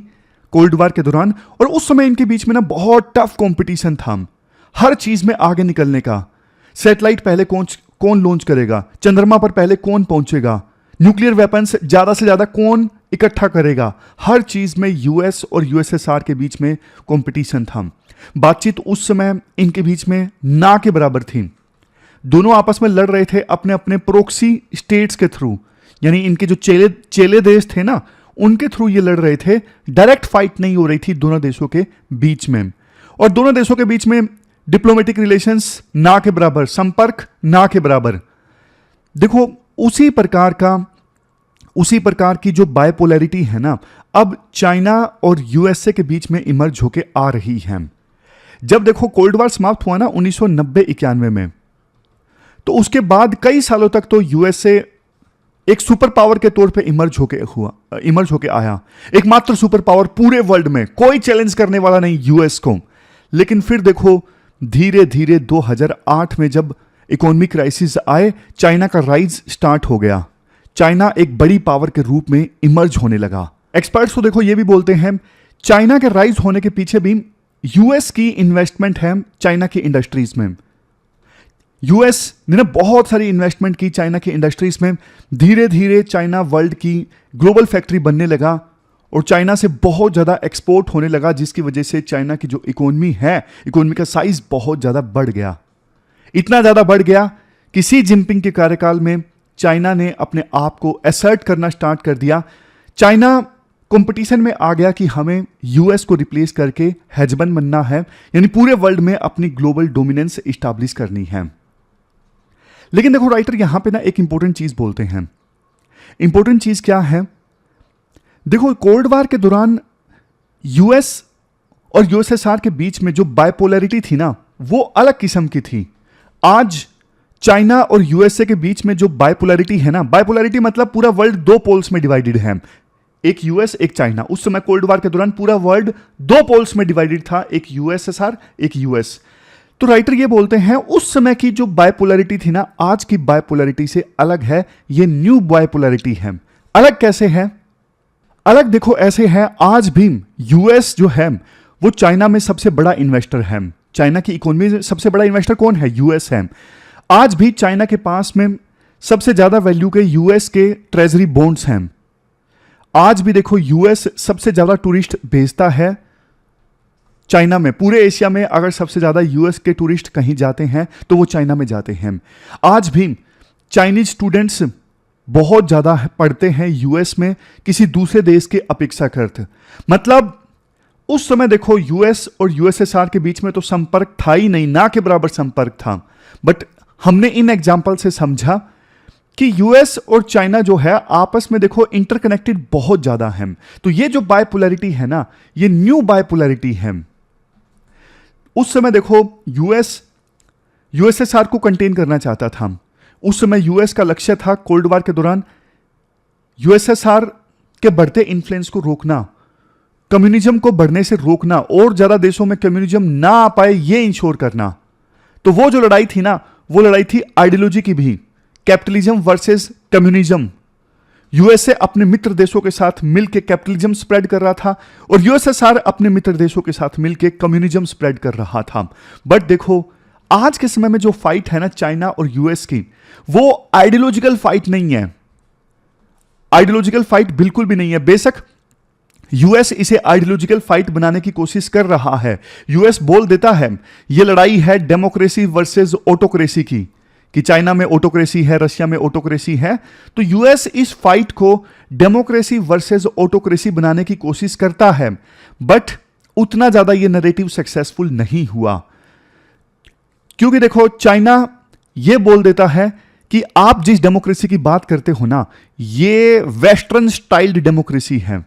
कोल्ड वॉर के दौरान। और उस समय इनके बीच में ना बहुत टफ कंपटीशन था हर चीज में आगे निकलने का। सैटेलाइट पहले कौन लॉन्च करेगा, चंद्रमा पर पहले कौन पहुंचेगा, न्यूक्लियर वेपन्स ज्यादा से ज्यादा कौन इकट्ठा करेगा, हर चीज में US और USSR के बीच में कंपटीशन था। बातचीत उस समय इनके बीच में ना के बराबर थी। दोनों आपस में लड़ रहे थे अपने अपने प्रोक्सी स्टेट्स के थ्रू, यानी इनके जो चेले देश थे ना उनके थ्रू ये लड़ रहे थे। डायरेक्ट फाइट नहीं हो रही थी दोनों देशों के बीच में। और दोनों देशों के बीच में डिप्लोमेटिक रिलेशंस ना के बराबर, संपर्क ना के बराबर। देखो उसी प्रकार की जो बायपोलैरिटी है ना अब चाइना और USA के बीच में इमर्ज होके आ रही है। जब देखो कोल्ड वॉर समाप्त हुआ ना 1990-91 में, तो उसके बाद कई सालों तक तो USA एक सुपर पावर के तौर पे इमर्ज होके आया। एकमात्र सुपर पावर पूरे वर्ल्ड में, कोई चैलेंज करने वाला नहीं US को। लेकिन फिर देखो धीरे धीरे 2008 में जब इकोनॉमिक क्राइसिस आए, चाइना का राइज स्टार्ट हो गया। चाइना एक बड़ी पावर के रूप में इमर्ज होने लगा। एक्सपर्ट्स तो देखो ये भी बोलते हैं चाइना के राइज होने के पीछे भी US की इन्वेस्टमेंट है चाइना की इंडस्ट्रीज में। US ने बहुत सारी इन्वेस्टमेंट की चाइना की इंडस्ट्रीज में। धीरे धीरे चाइना वर्ल्ड की ग्लोबल फैक्ट्री बनने लगा और चाइना से बहुत ज़्यादा एक्सपोर्ट होने लगा, जिसकी वजह से चाइना की जो इकोनॉमी है, इकोनॉमी का साइज बहुत ज़्यादा बढ़ गया। इतना ज्यादा बढ़ गया कि शी जिनपिंग के कार्यकाल में चाइना ने अपने आप को असर्ट करना स्टार्ट कर दिया। चाइना कंपटीशन में आ गया कि हमें यूएस को रिप्लेस करके हेजमन बनना है, यानी पूरे वर्ल्ड में अपनी ग्लोबल डोमिनेंस इस्टेब्लिश करनी है। लेकिन देखो राइटर यहां पे ना एक इंपॉर्टेंट चीज बोलते हैं। इंपॉर्टेंट चीज क्या है? देखो कोल्ड वार के दौरान यूएस और यूएसएसआर के बीच में जो बाइपोलैरिटी थी ना, वो अलग किस्म की थी। आज चाइना और यूएसए के बीच में जो बाइपोलैरिटी है ना, बाइपोलैरिटी मतलब पूरा वर्ल्ड दो पोल्स में डिवाइडेड है, एक यूएस एक चाइना। उस समय कोल्ड वार के दौरान पूरा वर्ल्ड दो पोल्स में डिवाइडेड था, एक यूएसएसआर एक यूएस। तो राइटर ये बोलते हैं उस समय की जो बाइपोलैरिटी थी ना, आज की बाइपोलैरिटी से अलग है। ये न्यू बाइपोलैरिटी है। अलग कैसे है? अलग देखो ऐसे है, आज भी यूएस जो है वो चाइना में सबसे बड़ा इन्वेस्टर है। चाइना की इकोनॉमी में सबसे बड़ा इन्वेस्टर कौन है? यूएस है। आज भी चाइना के पास में सबसे ज्यादा वैल्यू के यूएस के ट्रेजरी बॉन्ड्स हैं। आज भी देखो यूएस सबसे ज्यादा टूरिस्ट भेजता है चाइना में। पूरे एशिया में अगर सबसे ज्यादा यूएस के टूरिस्ट कहीं जाते हैं तो वो चाइना में जाते हैं। आज भी चाइनीज स्टूडेंट्स बहुत ज्यादा पढ़ते हैं यूएस में किसी दूसरे देश के अपेक्षाकृत। मतलब उस समय देखो यूएस और यूएसएसआर के बीच में तो संपर्क था ही नहीं, ना के बराबर संपर्क था। बट हमने इन एग्जाम्पल से समझा कि यूएस और चाइना जो है आपस में देखो इंटरकनेक्टेड बहुत ज्यादा है। तो ये जो बाइपोलैरिटी है ना, ये न्यू बाइपोलैरिटी है। उस समय देखो यूएस यूएसएसआर को कंटेन करना चाहता था। उस समय यूएस का लक्ष्य था कोल्ड वार के दौरान यूएसएसआर के बढ़ते इन्फ्लुएंस को रोकना, कम्युनिज्म को बढ़ने से रोकना और ज्यादा देशों में कम्युनिज्म ना आ पाए ये इंश्योर करना। तो वो जो लड़ाई थी ना, वो लड़ाई थी आइडियोलॉजी की भी, कैपिटलिज्म वर्सेस कम्युनिज्म। यूएसए अपने मित्र देशों के साथ मिलकर कैपिटलिज्म स्प्रेड कर रहा था और यूएसएसआर अपने मित्र देशों के साथ मिलकर कम्युनिज्म स्प्रेड कर रहा था। बट देखो आज के समय में जो फाइट है ना चाइना और यूएस की, वो आइडियोलॉजिकल फाइट नहीं है। आइडियोलॉजिकल फाइट बिल्कुल भी नहीं है। बेशक यूएस इसे आइडियोलॉजिकल फाइट बनाने की कोशिश कर रहा है। यूएस बोल देता है यह लड़ाई है डेमोक्रेसी वर्सेस ऑटोक्रेसी की, कि चाइना में ऑटोक्रेसी है, रशिया में ऑटोक्रेसी है। तो यूएस इस फाइट को डेमोक्रेसी वर्सेस ऑटोक्रेसी बनाने की कोशिश करता है। बट उतना ज्यादा यह नैरेटिव सक्सेसफुल नहीं हुआ, क्योंकि देखो चाइना यह बोल देता है कि आप जिस डेमोक्रेसी की बात करते हो ना, ये वेस्टर्न स्टाइल्ड डेमोक्रेसी है।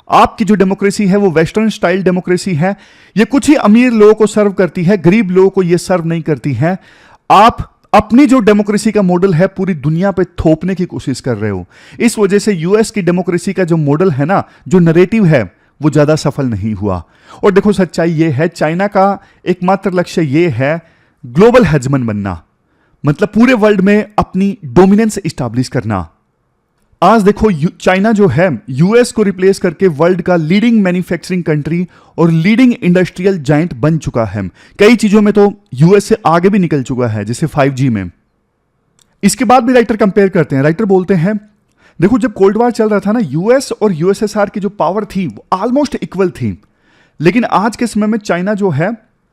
आपकी जो डेमोक्रेसी है वो वेस्टर्न स्टाइल डेमोक्रेसी है। ये कुछ ही अमीर लोगों को सर्व करती है, गरीब लोगों को ये सर्व नहीं करती है। आप अपनी जो डेमोक्रेसी का मॉडल है पूरी दुनिया पे थोपने की कोशिश कर रहे हो। इस वजह से यूएस की डेमोक्रेसी का जो मॉडल है ना, जो नैरेटिव है, वो ज्यादा सफल नहीं हुआ। और देखो सच्चाई ये है, चाइना का एकमात्र लक्ष्य ये है ग्लोबल हेजमन बनना, मतलब पूरे वर्ल्ड में अपनी डोमिनेंस इस्टेब्लिश करना। आज देखो चाइना जो है यूएस को रिप्लेस करके वर्ल्ड का लीडिंग मैन्युफैक्चरिंग कंट्री और लीडिंग इंडस्ट्रियल जाइंट बन चुका है। कई चीजों में तो यूएस से आगे भी निकल चुका है, जैसे 5G में। इसके बाद भी राइटर कंपेयर करते हैं। राइटर बोलते हैं देखो जब कोल्ड वार चल रहा था ना, यूएस और यूएसएसआर की जो पावर थी वो ऑलमोस्ट इक्वल थी। लेकिन आज के समय में चाइना जो है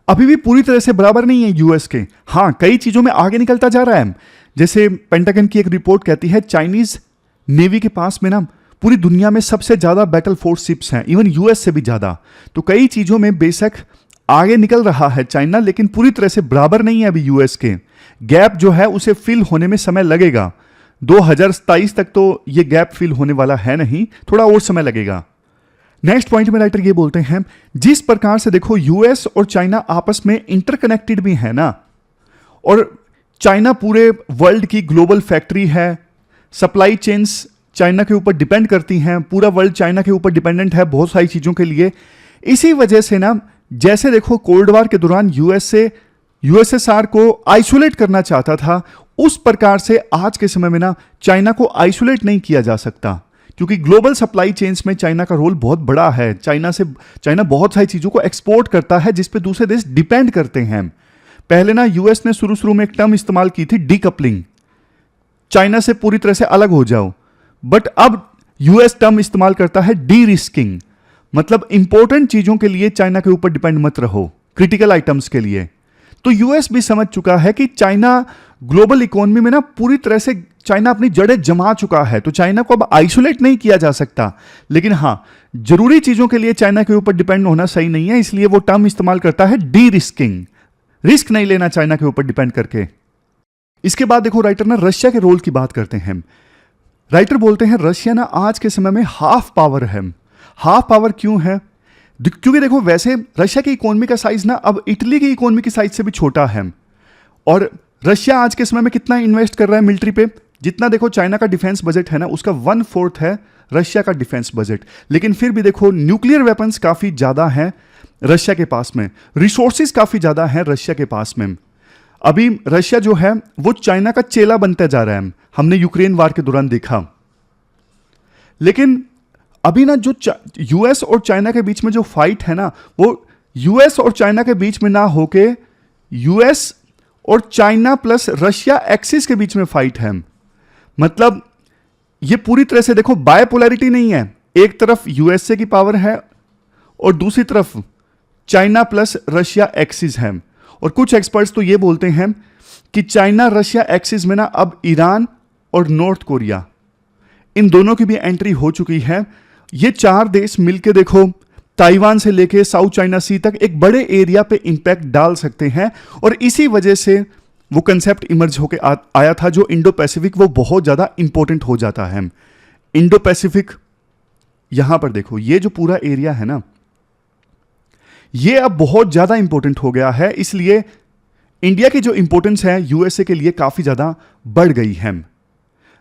अभी भी पूरी तरह से बराबर नहीं है यूएस के। हाँ, कई चीजों में आगे निकलता जा रहा है। जैसे पेंटागन की एक रिपोर्ट कहती है चाइनीज नेवी के पास में ना पूरी दुनिया में सबसे ज्यादा बैटल फोर्स शिप्स हैं, इवन यूएस से भी ज्यादा। तो कई चीजों में बेशक आगे निकल रहा है चाइना, लेकिन पूरी तरह से बराबर नहीं है अभी यूएस के। गैप जो है उसे फिल होने में समय लगेगा। 2027 तक तो ये गैप फिल होने वाला है नहीं, थोड़ा और समय लगेगा। नेक्स्ट पॉइंट में राइटर ये बोलते हैं जिस प्रकार से देखो यूएस और चाइना आपस में इंटरकनेक्टेड भी है ना, और चाइना पूरे वर्ल्ड की ग्लोबल फैक्ट्री है, सप्लाई चेन्स चाइना के ऊपर डिपेंड करती हैं, पूरा वर्ल्ड चाइना के ऊपर डिपेंडेंट है बहुत सारी चीजों के लिए। इसी वजह से ना जैसे देखो कोल्ड वार के दौरान यूएसएसआर को आइसोलेट करना चाहता था, उस प्रकार से आज के समय में ना चाइना को आइसोलेट नहीं किया जा सकता, क्योंकि ग्लोबल सप्लाई चेन्स में चाइना का रोल बहुत बड़ा है। चाइना बहुत सारी चीजों को एक्सपोर्ट करता है जिस पे दूसरे देश डिपेंड करते हैं। पहले ना यूएस ने शुरू में एक टर्म इस्तेमाल की थी डीकपलिंग, चाइना से पूरी तरह से अलग हो जाओ। बट अब यूएस टर्म इस्तेमाल करता है डी रिस्किंग, मतलब इंपॉर्टेंट चीजों के लिए चाइना के ऊपर डिपेंड मत रहो, क्रिटिकल आइटम्स के लिए। तो यूएस भी समझ चुका है कि चाइना ग्लोबल इकोनॉमी में ना पूरी तरह से चाइना अपनी जड़ें जमा चुका है, तो चाइना को अब आइसोलेट नहीं किया जा सकता। लेकिन हां, जरूरी चीजों के लिए चाइना के ऊपर डिपेंड होना सही नहीं है, इसलिए वो टर्म इस्तेमाल करता है डी रिस्किंग। रिस्क नहीं लेना चाइना के ऊपर डिपेंड करके। इसके बाद देखो राइटर ना रशिया के रोल की बात करते हैं। राइटर बोलते हैं रशिया ना आज के समय में हाफ पावर है। हाफ पावर क्यों है? क्योंकि देखो वैसे रशिया की इकोनॉमी का साइज ना अब इटली की इकोनॉमी की साइज से भी छोटा है। और रशिया आज के समय में कितना इन्वेस्ट कर रहा है मिलिट्री पे? जितना देखो चाइना का डिफेंस बजट है ना, उसका 1/4 है रशिया का डिफेंस बजट। लेकिन फिर भी देखो न्यूक्लियर वेपन्स काफी ज्यादा हैं रशिया के पास में, रिसोर्सेज काफी ज्यादा हैं रशिया के पास में। अभी रशिया जो है वो चाइना का चेला बनता जा रहा है, हमने यूक्रेन वार के दौरान देखा। लेकिन अभी ना जो यूएस और चाइना के बीच में जो फाइट है ना, वो यूएस और चाइना के बीच में ना होके यूएस और चाइना प्लस रशिया एक्सिस के बीच में फाइट है। मतलब ये पूरी तरह से देखो बायपोलैरिटी नहीं है, एक तरफ यूएसए की पावर है और दूसरी तरफ चाइना प्लस रशिया एक्सिस है। और कुछ एक्सपर्ट्स तो ये बोलते हैं कि चाइना रशिया एक्सिस में ना अब ईरान और नॉर्थ कोरिया, इन दोनों की भी एंट्री हो चुकी है। ये चार देश मिलकर देखो ताइवान से लेके साउथ चाइना सी तक एक बड़े एरिया पे इंपैक्ट डाल सकते हैं। और इसी वजह से वो कंसेप्ट इमर्ज होके आया था जो इंडो पैसिफिक, वो बहुत ज्यादा इंपॉर्टेंट हो जाता है। इंडो पैसिफिक, यहां पर देखो ये जो पूरा एरिया है ना, ये अब बहुत ज्यादा इंपॉर्टेंट हो गया है। इसलिए इंडिया की जो इंपॉर्टेंस है यूएसए के लिए काफी ज्यादा बढ़ गई है।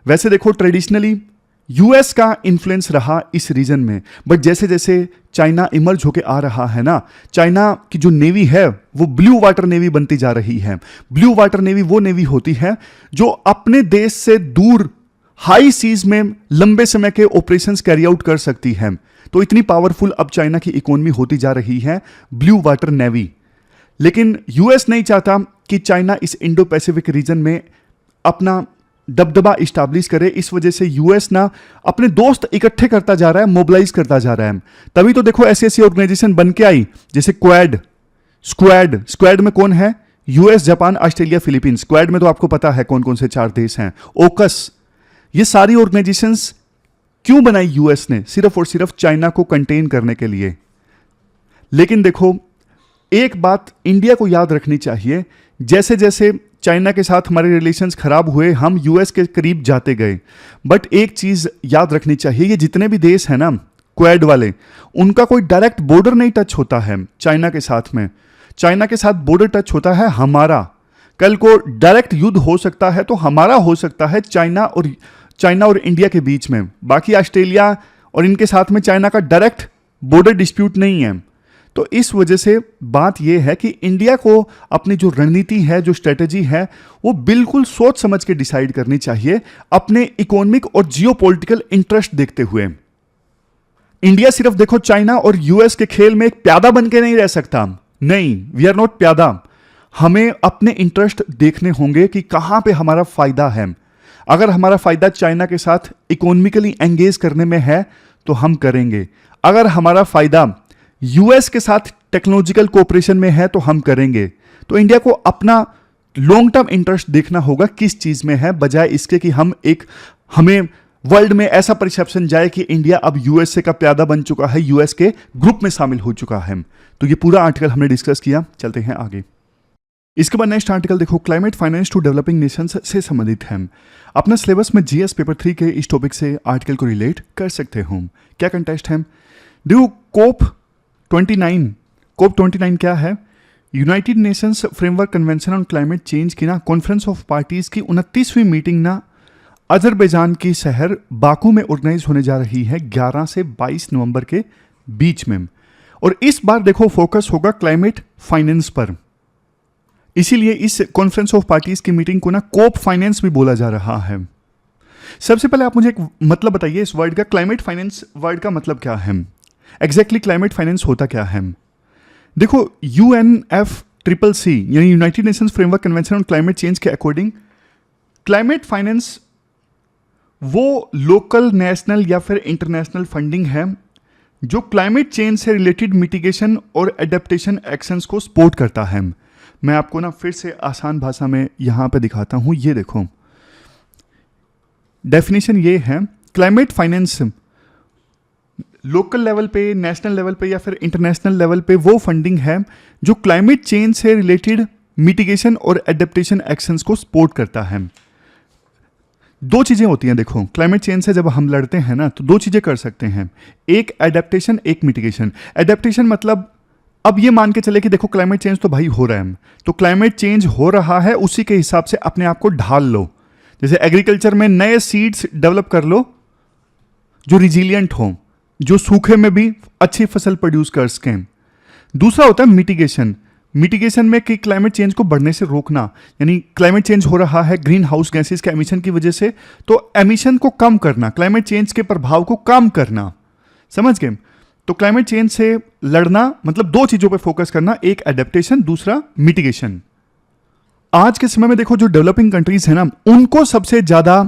वैसे देखो ट्रेडिशनली यूएस का इन्फ्लुएंस रहा इस रीजन में, बट जैसे जैसे चाइना इमर्ज होके आ रहा है ना, चाइना की जो नेवी है वो ब्लू वाटर नेवी बनती जा रही है। ब्लू वाटर नेवी वो नेवी होती है जो अपने देश से दूर हाई सीज में लंबे समय के ऑपरेशंस कैरी आउट कर सकती है। तो इतनी पावरफुल अब चाइना की इकोनॉमी होती जा रही है ब्लू वाटर नेवी। लेकिन यूएस नहीं चाहता कि चाइना इस इंडो पैसिफिक रीजन में अपना दबदबा इस्टेब्लिश करे। इस वजह से यूएस ना अपने दोस्त इकट्ठे करता जा रहा है, मोबिलाइज करता जा रहा है। तभी तो देखो ऐसी ऐसी ऑर्गेनाइजेशन बन के आई जैसे क्वाड, स्क्वाड में कौन है? US, Japan, Australia, Philippines. Squad में तो आपको पता है कौन कौन से 4 देश हैं। ओकस, ये सारी ऑर्गेनाइजेशंस क्यों बनाई यूएस ने? सिर्फ और सिर्फ चाइना को कंटेन करने के लिए। लेकिन देखो एक बात इंडिया को याद रखनी चाहिए, जैसे जैसे चाइना के साथ हमारे रिलेशंस खराब हुए हम यूएस के करीब जाते गए। बट एक चीज याद रखनी चाहिए, ये जितने भी देश हैं ना क्वाड वाले, उनका कोई डायरेक्ट बॉर्डर नहीं टच होता है चाइना के साथ में। चाइना के साथ बॉर्डर टच होता है हमारा। कल को डायरेक्ट युद्ध हो सकता है तो हमारा हो सकता है चाइना और इंडिया के बीच में। बाकी ऑस्ट्रेलिया और इनके साथ में चाइना का डायरेक्ट बॉर्डर डिस्प्यूट नहीं है। तो इस वजह से बात यह है कि इंडिया को अपनी जो रणनीति है, जो स्ट्रेटेजी है, वो बिल्कुल सोच समझ के डिसाइड करनी चाहिए अपने इकोनॉमिक और जियोपॉलिटिकल इंटरेस्ट देखते हुए। इंडिया सिर्फ देखो चाइना और यूएस के खेल में एक प्यादा बन के नहीं रह सकता। नहीं, वी आर नॉट प्यादा। हमें अपने इंटरेस्ट देखने होंगे कि कहां पे हमारा फायदा है। अगर हमारा फायदा चाइना के साथ इकोनॉमिकली एंगेज करने में है तो हम करेंगे। अगर हमारा फायदा यूएस के साथ टेक्नोलॉजिकल कोऑपरेशन में है तो हम करेंगे। तो इंडिया को अपना लॉन्ग टर्म इंटरेस्ट देखना होगा किस चीज में है, बजाय इसके कि हमें वर्ल्ड में ऐसा परसेप्शन जाए कि इंडिया अब यूएसए का प्यादा बन चुका है, यूएस के ग्रुप में शामिल हो चुका है। तो ये पूरा आर्टिकल हमने डिस्कस किया, चलते हैं आगे। इसके बाद नेक्स्ट आर्टिकल देखो, climate finance to developing nations से संबंधित है। अपना सिलेबस में जीएस पेपर 3 के इस टॉपिक से आर्टिकल को रिलेट कर सकते हो। क्या कंटेस्ट है? देखो कोप 29 क्या है? United Nations framework convention on climate change की ना कॉन्फ्रेंस ऑफ पार्टीज की 29वीं मीटिंग ना अजरबैजान की शहर बाकू में ऑर्गेनाइज होने जा रही है 11 से 22 नवंबर के बीच में। और इस बार देखो फोकस होगा क्लाइमेट फाइनेंस पर। इसीलिए इस कॉन्फ्रेंस ऑफ पार्टीज की मीटिंग को ना कोप फाइनेंस भी बोला जा रहा है। सबसे पहले आप मुझे एक मतलब बताइए इस वर्ड का, क्लाइमेट फाइनेंस वर्ड का मतलब क्या है? एग्जैक्टली क्लाइमेट फाइनेंस होता क्या है? देखो UNFCCC यानी United Nations framework convention on climate change के अकॉर्डिंग क्लाइमेट फाइनेंस वो लोकल, नेशनल या फिर इंटरनेशनल फंडिंग है जो क्लाइमेट चेंज से रिलेटेड मिटिगेशन और एडेप्टेशन एक्शंस को सपोर्ट करता है। मैं आपको ना फिर से आसान भाषा में यहाँ पे दिखाता हूँ। ये देखो, डेफिनेशन ये है, क्लाइमेट फाइनेंस लोकल लेवल पे, नेशनल लेवल पे या फिर इंटरनेशनल लेवल पे वो फंडिंग है जो क्लाइमेट चेंज से रिलेटेड मिटिगेशन और एडेप्टेशन एक्शंस को सपोर्ट करता है। दो चीज़ें होती हैं, देखो क्लाइमेट चेंज से जब हम लड़ते हैं ना तो दो चीज़ें कर सकते हैं, एक एडेप्टेशन, एक मिटिगेशन। एडेप्टेशन मतलब अब ये मान के चले कि देखो क्लाइमेट चेंज तो भाई हो रहा है, तो क्लाइमेट चेंज हो रहा है उसी के हिसाब से अपने आप को ढाल लो। जैसे एग्रीकल्चर में नए सीड्स डेवलप कर लो जो रिजिलियंट हो, जो सूखे में भी अच्छी फसल प्रोड्यूस कर सकें। दूसरा होता है मिटिगेशन। मिटिगेशन में कि क्लाइमेट चेंज को बढ़ने से रोकना, यानी क्लाइमेट चेंज हो रहा है ग्रीन हाउस गैसेस के एमिशन की वजह से, तो एमिशन को कम करना, क्लाइमेट चेंज के प्रभाव को कम करना। समझ गए? तो क्लाइमेट चेंज से लड़ना मतलब दो चीजों पे फोकस करना, एक एडेप्टेशन, दूसरा मिटिगेशन। आज के समय में देखो जो डेवलपिंग कंट्रीज है ना, उनको सबसे ज्यादा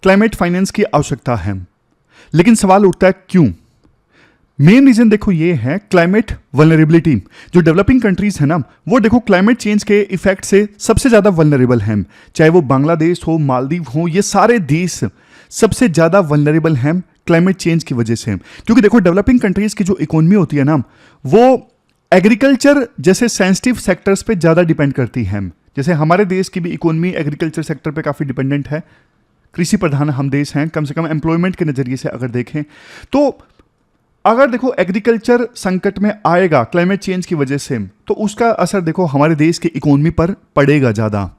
क्लाइमेट फाइनेंस की आवश्यकता है। लेकिन सवाल उठता है क्यों? मेन रीजन देखो ये है क्लाइमेट वल्नरेबिलिटी। जो डेवलपिंग कंट्रीज है ना, वो देखो क्लाइमेट चेंज के इफेक्ट से सबसे ज्यादा वल्नरेबल हैं। चाहे वो बांग्लादेश हो, मालदीव हो, ये सारे देश सबसे ज्यादा वल्नरेबल हैं क्लाइमेट चेंज की वजह से। क्योंकि देखो डेवलपिंग कंट्रीज की जो इकोनॉमी होती है ना, वो एग्रीकल्चर जैसे सेंसिटिव सेक्टर्स पे ज्यादा डिपेंड करती है। जैसे हमारे देश की भी इकोनॉमी एग्रीकल्चर सेक्टर पे काफी डिपेंडेंट है, कृषि प्रधान हम देश हैं, कम से कम एम्प्लॉयमेंट के नजरिए से अगर देखें तो। अगर देखो एग्रीकल्चर संकट में आएगा क्लाइमेट चेंज की वजह से, तो उसका असर देखो हमारे देश की इकोनॉमी पर पड़ेगा ज्यादा।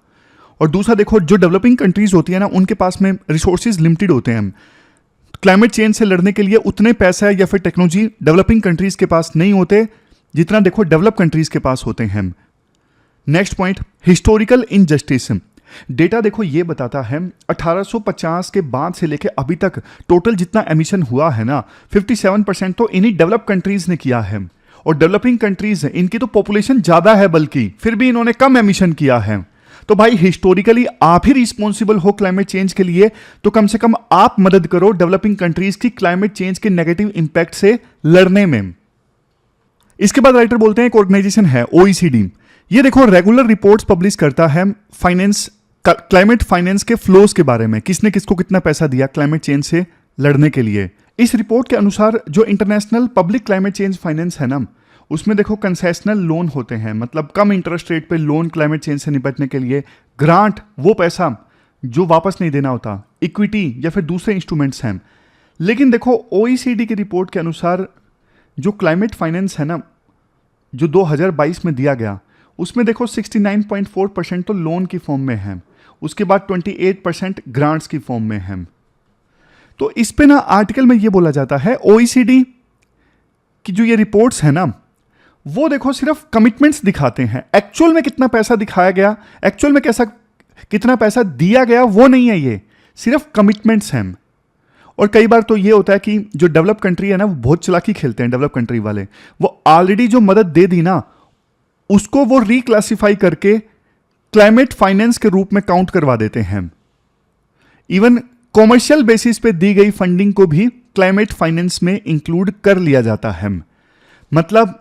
और दूसरा देखो जो डेवलपिंग कंट्रीज होती है ना, उनके पास में रिसोर्सेज लिमिटेड होते हैं। क्लाइमेट चेंज से लड़ने के लिए उतने पैसा या फिर टेक्नोलॉजी डेवलपिंग कंट्रीज के पास नहीं होते जितना देखो डेवलप कंट्रीज के पास होते हैं। Next point, historical injustice. Data देखो ये बताता है 1850 के बाद से लेके अभी तक टोटल जितना एमिशन हुआ है ना, 57% तो इन्हीं डेवलप कंट्रीज ने किया है। और डेवलपिंग कंट्रीज इनकी तो पॉपुलेशन ज्यादा है, बल्कि फिर भी इन्होंने कम एमिशन किया है। तो भाई हिस्टोरिकली आप ही रिस्पॉन्सिबल हो क्लाइमेट चेंज के लिए, तो कम से कम आप मदद करो डेवलपिंग कंट्रीज की क्लाइमेट चेंज के नेगेटिव इंपैक्ट से लड़ने में। इसके बाद राइटर बोलते हैं एक ऑर्गेनाइजेशन है OECD। ये देखो रेगुलर रिपोर्ट्स पब्लिश करता है फाइनेंस, क्लाइमेट फाइनेंस के फ्लोज के बारे में, किसने किसको कितना पैसा दिया क्लाइमेट चेंज से लड़ने के लिए। इस रिपोर्ट के अनुसार जो international public climate change finance है ना, उसमें देखो कंसेशनल लोन होते हैं, मतलब कम इंटरेस्ट रेट पे लोन क्लाइमेट चेंज से निपटने के लिए। ग्रांट वो पैसा जो वापस नहीं देना होता, इक्विटी या फिर दूसरे इंस्ट्रूमेंट्स हैं। लेकिन देखो OECD की रिपोर्ट के अनुसार जो क्लाइमेट फाइनेंस है ना, जो 2022 में दिया गया, उसमें देखो 69.4% तो लोन की फॉर्म में है, उसके बाद 28% ग्रांट्स की फॉर्म में है। तो इस पे ना आर्टिकल में ये बोला जाता है OECD की जो ये रिपोर्ट्स है ना, वो देखो सिर्फ कमिटमेंट्स दिखाते हैं, एक्चुअल में कितना पैसा दिखाया गया, एक्चुअल में कितना पैसा दिया गया वो नहीं है, ये सिर्फ कमिटमेंट्स हैं। और कई बार तो ये होता है कि जो डेवलप कंट्री है ना, वो बहुत चालाकी खेलते हैं डेवलप कंट्री वाले। वो ऑलरेडी जो मदद दे दी ना, उसको वो रिक्लासिफाई करके क्लाइमेट फाइनेंस के रूप में काउंट करवा देते हैं। इवन कॉमर्शियल बेसिस पे दी गई फंडिंग को भी क्लाइमेट फाइनेंस में इंक्लूड कर लिया जाता है। मतलब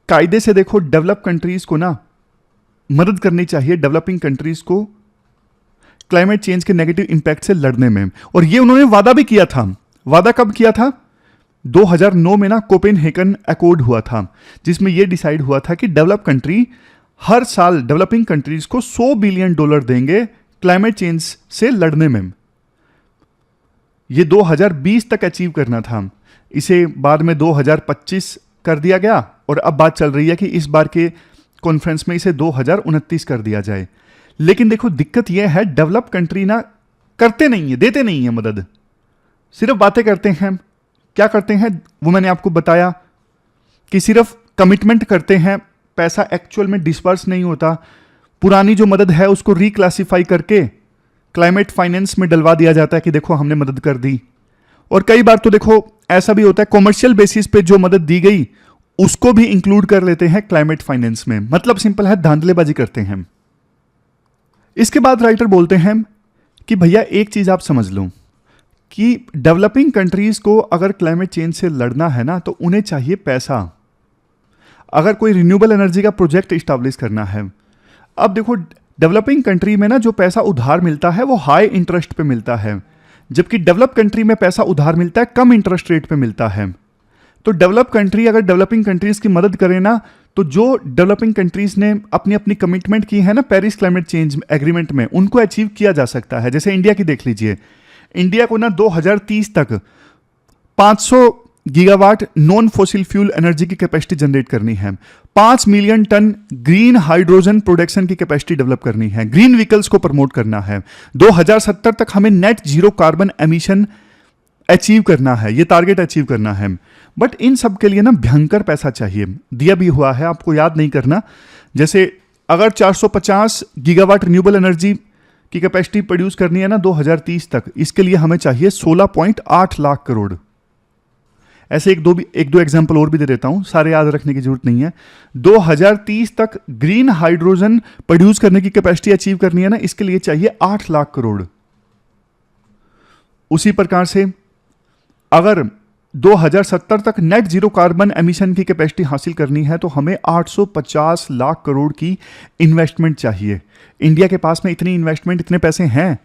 कायदे से देखो डेवलप कंट्रीज को ना मदद करनी चाहिए डेवलपिंग कंट्रीज को क्लाइमेट चेंज के नेगेटिव इंपैक्ट से लड़ने में। और ये उन्होंने वादा भी किया था। वादा कब किया था? 2009 में ना कोपेनहेगन अकॉर्ड हुआ था, जिसमें यह डिसाइड हुआ था कि डेवलप कंट्री हर साल डेवलपिंग कंट्रीज को $100 बिलियन देंगे क्लाइमेट चेंज से लड़ने में। यह 2020 तक अचीव करना था, इसे बाद में 2025 कर दिया गया, और अब बात चल रही है कि इस बार के कॉन्फ्रेंस में इसे 2029 कर दिया जाए। लेकिन देखो दिक्कत यह है, डेवलप कंट्री ना करते नहीं है, देते नहीं है मदद, सिर्फ बातें करते हैं। क्या करते हैं वो मैंने आपको बताया कि सिर्फ कमिटमेंट करते हैं, पैसा एक्चुअल में डिस्पर्स नहीं होता। पुरानी जो मदद है उसको रिक्लासिफाई करके क्लाइमेट फाइनेंस में डलवा दिया जाता है कि देखो हमने मदद कर दी। और कई बार तो देखो ऐसा भी होता है, कॉमर्शियल बेसिस पे जो मदद दी गई उसको भी इंक्लूड कर लेते हैं क्लाइमेट फाइनेंस में। मतलब सिंपल है, धांधलेबाजी करते हैं। इसके बाद राइटर बोलते हैं कि भैया एक चीज आप समझ लो कि डेवलपिंग कंट्रीज को अगर क्लाइमेट चेंज से लड़ना है ना, तो उन्हें चाहिए पैसा। अगर कोई रिन्यूएबल एनर्जी का प्रोजेक्ट इस्टेब्लिश करना है। अब देखो डेवलपिंग कंट्री में ना जो पैसा उधार मिलता है वो हाई इंटरेस्ट पे मिलता है, जबकि डेवलप कंट्री में पैसा उधार मिलता है कम इंटरेस्ट रेट पे मिलता है। तो डेवलप कंट्री अगर डेवलपिंग कंट्रीज की मदद करे ना, तो जो डेवलपिंग कंट्रीज ने अपनी अपनी कमिटमेंट की है ना पेरिस क्लाइमेट चेंज एग्रीमेंट में, उनको अचीव किया जा सकता है। जैसे इंडिया की देख लीजिए, इंडिया को ना 2030 तक 500 gigawatt non fossil fuel energy की कैपेसिटी जनरेट करनी है, 5 million ton green hydrogen production की कैपेसिटी डेवलप करनी है, ग्रीन व्हीकल्स को प्रमोट करना है, 2070 तक हमें net zero carbon emission achieve करना है, ये टारगेट अचीव करना है। बट इन सब के लिए ना भयंकर पैसा चाहिए, दिया भी हुआ है, आपको याद नहीं करना। जैसे अगर 450 गीगावाट रिन्यूएबल एनर्जी की कैपेसिटी प्रोड्यूस करनी है ना 2030 तक, इसके लिए हमें चाहिए 16.8 लाख करोड़। ऐसे एक दो एग्जांपल और भी दे देता हूं, सारे याद रखने की जरूरत नहीं है। 2030 तक ग्रीन हाइड्रोजन प्रोड्यूस करने की कैपेसिटी अचीव करनी है ना, इसके लिए चाहिए 8 लाख करोड़। उसी प्रकार से अगर 2070 तक नेट जीरो कार्बन एमिशन की कैपेसिटी हासिल करनी है तो हमें 850 लाख करोड़ की इन्वेस्टमेंट चाहिए। इंडिया के पास में इतनी इन्वेस्टमेंट, इतने पैसे हैं?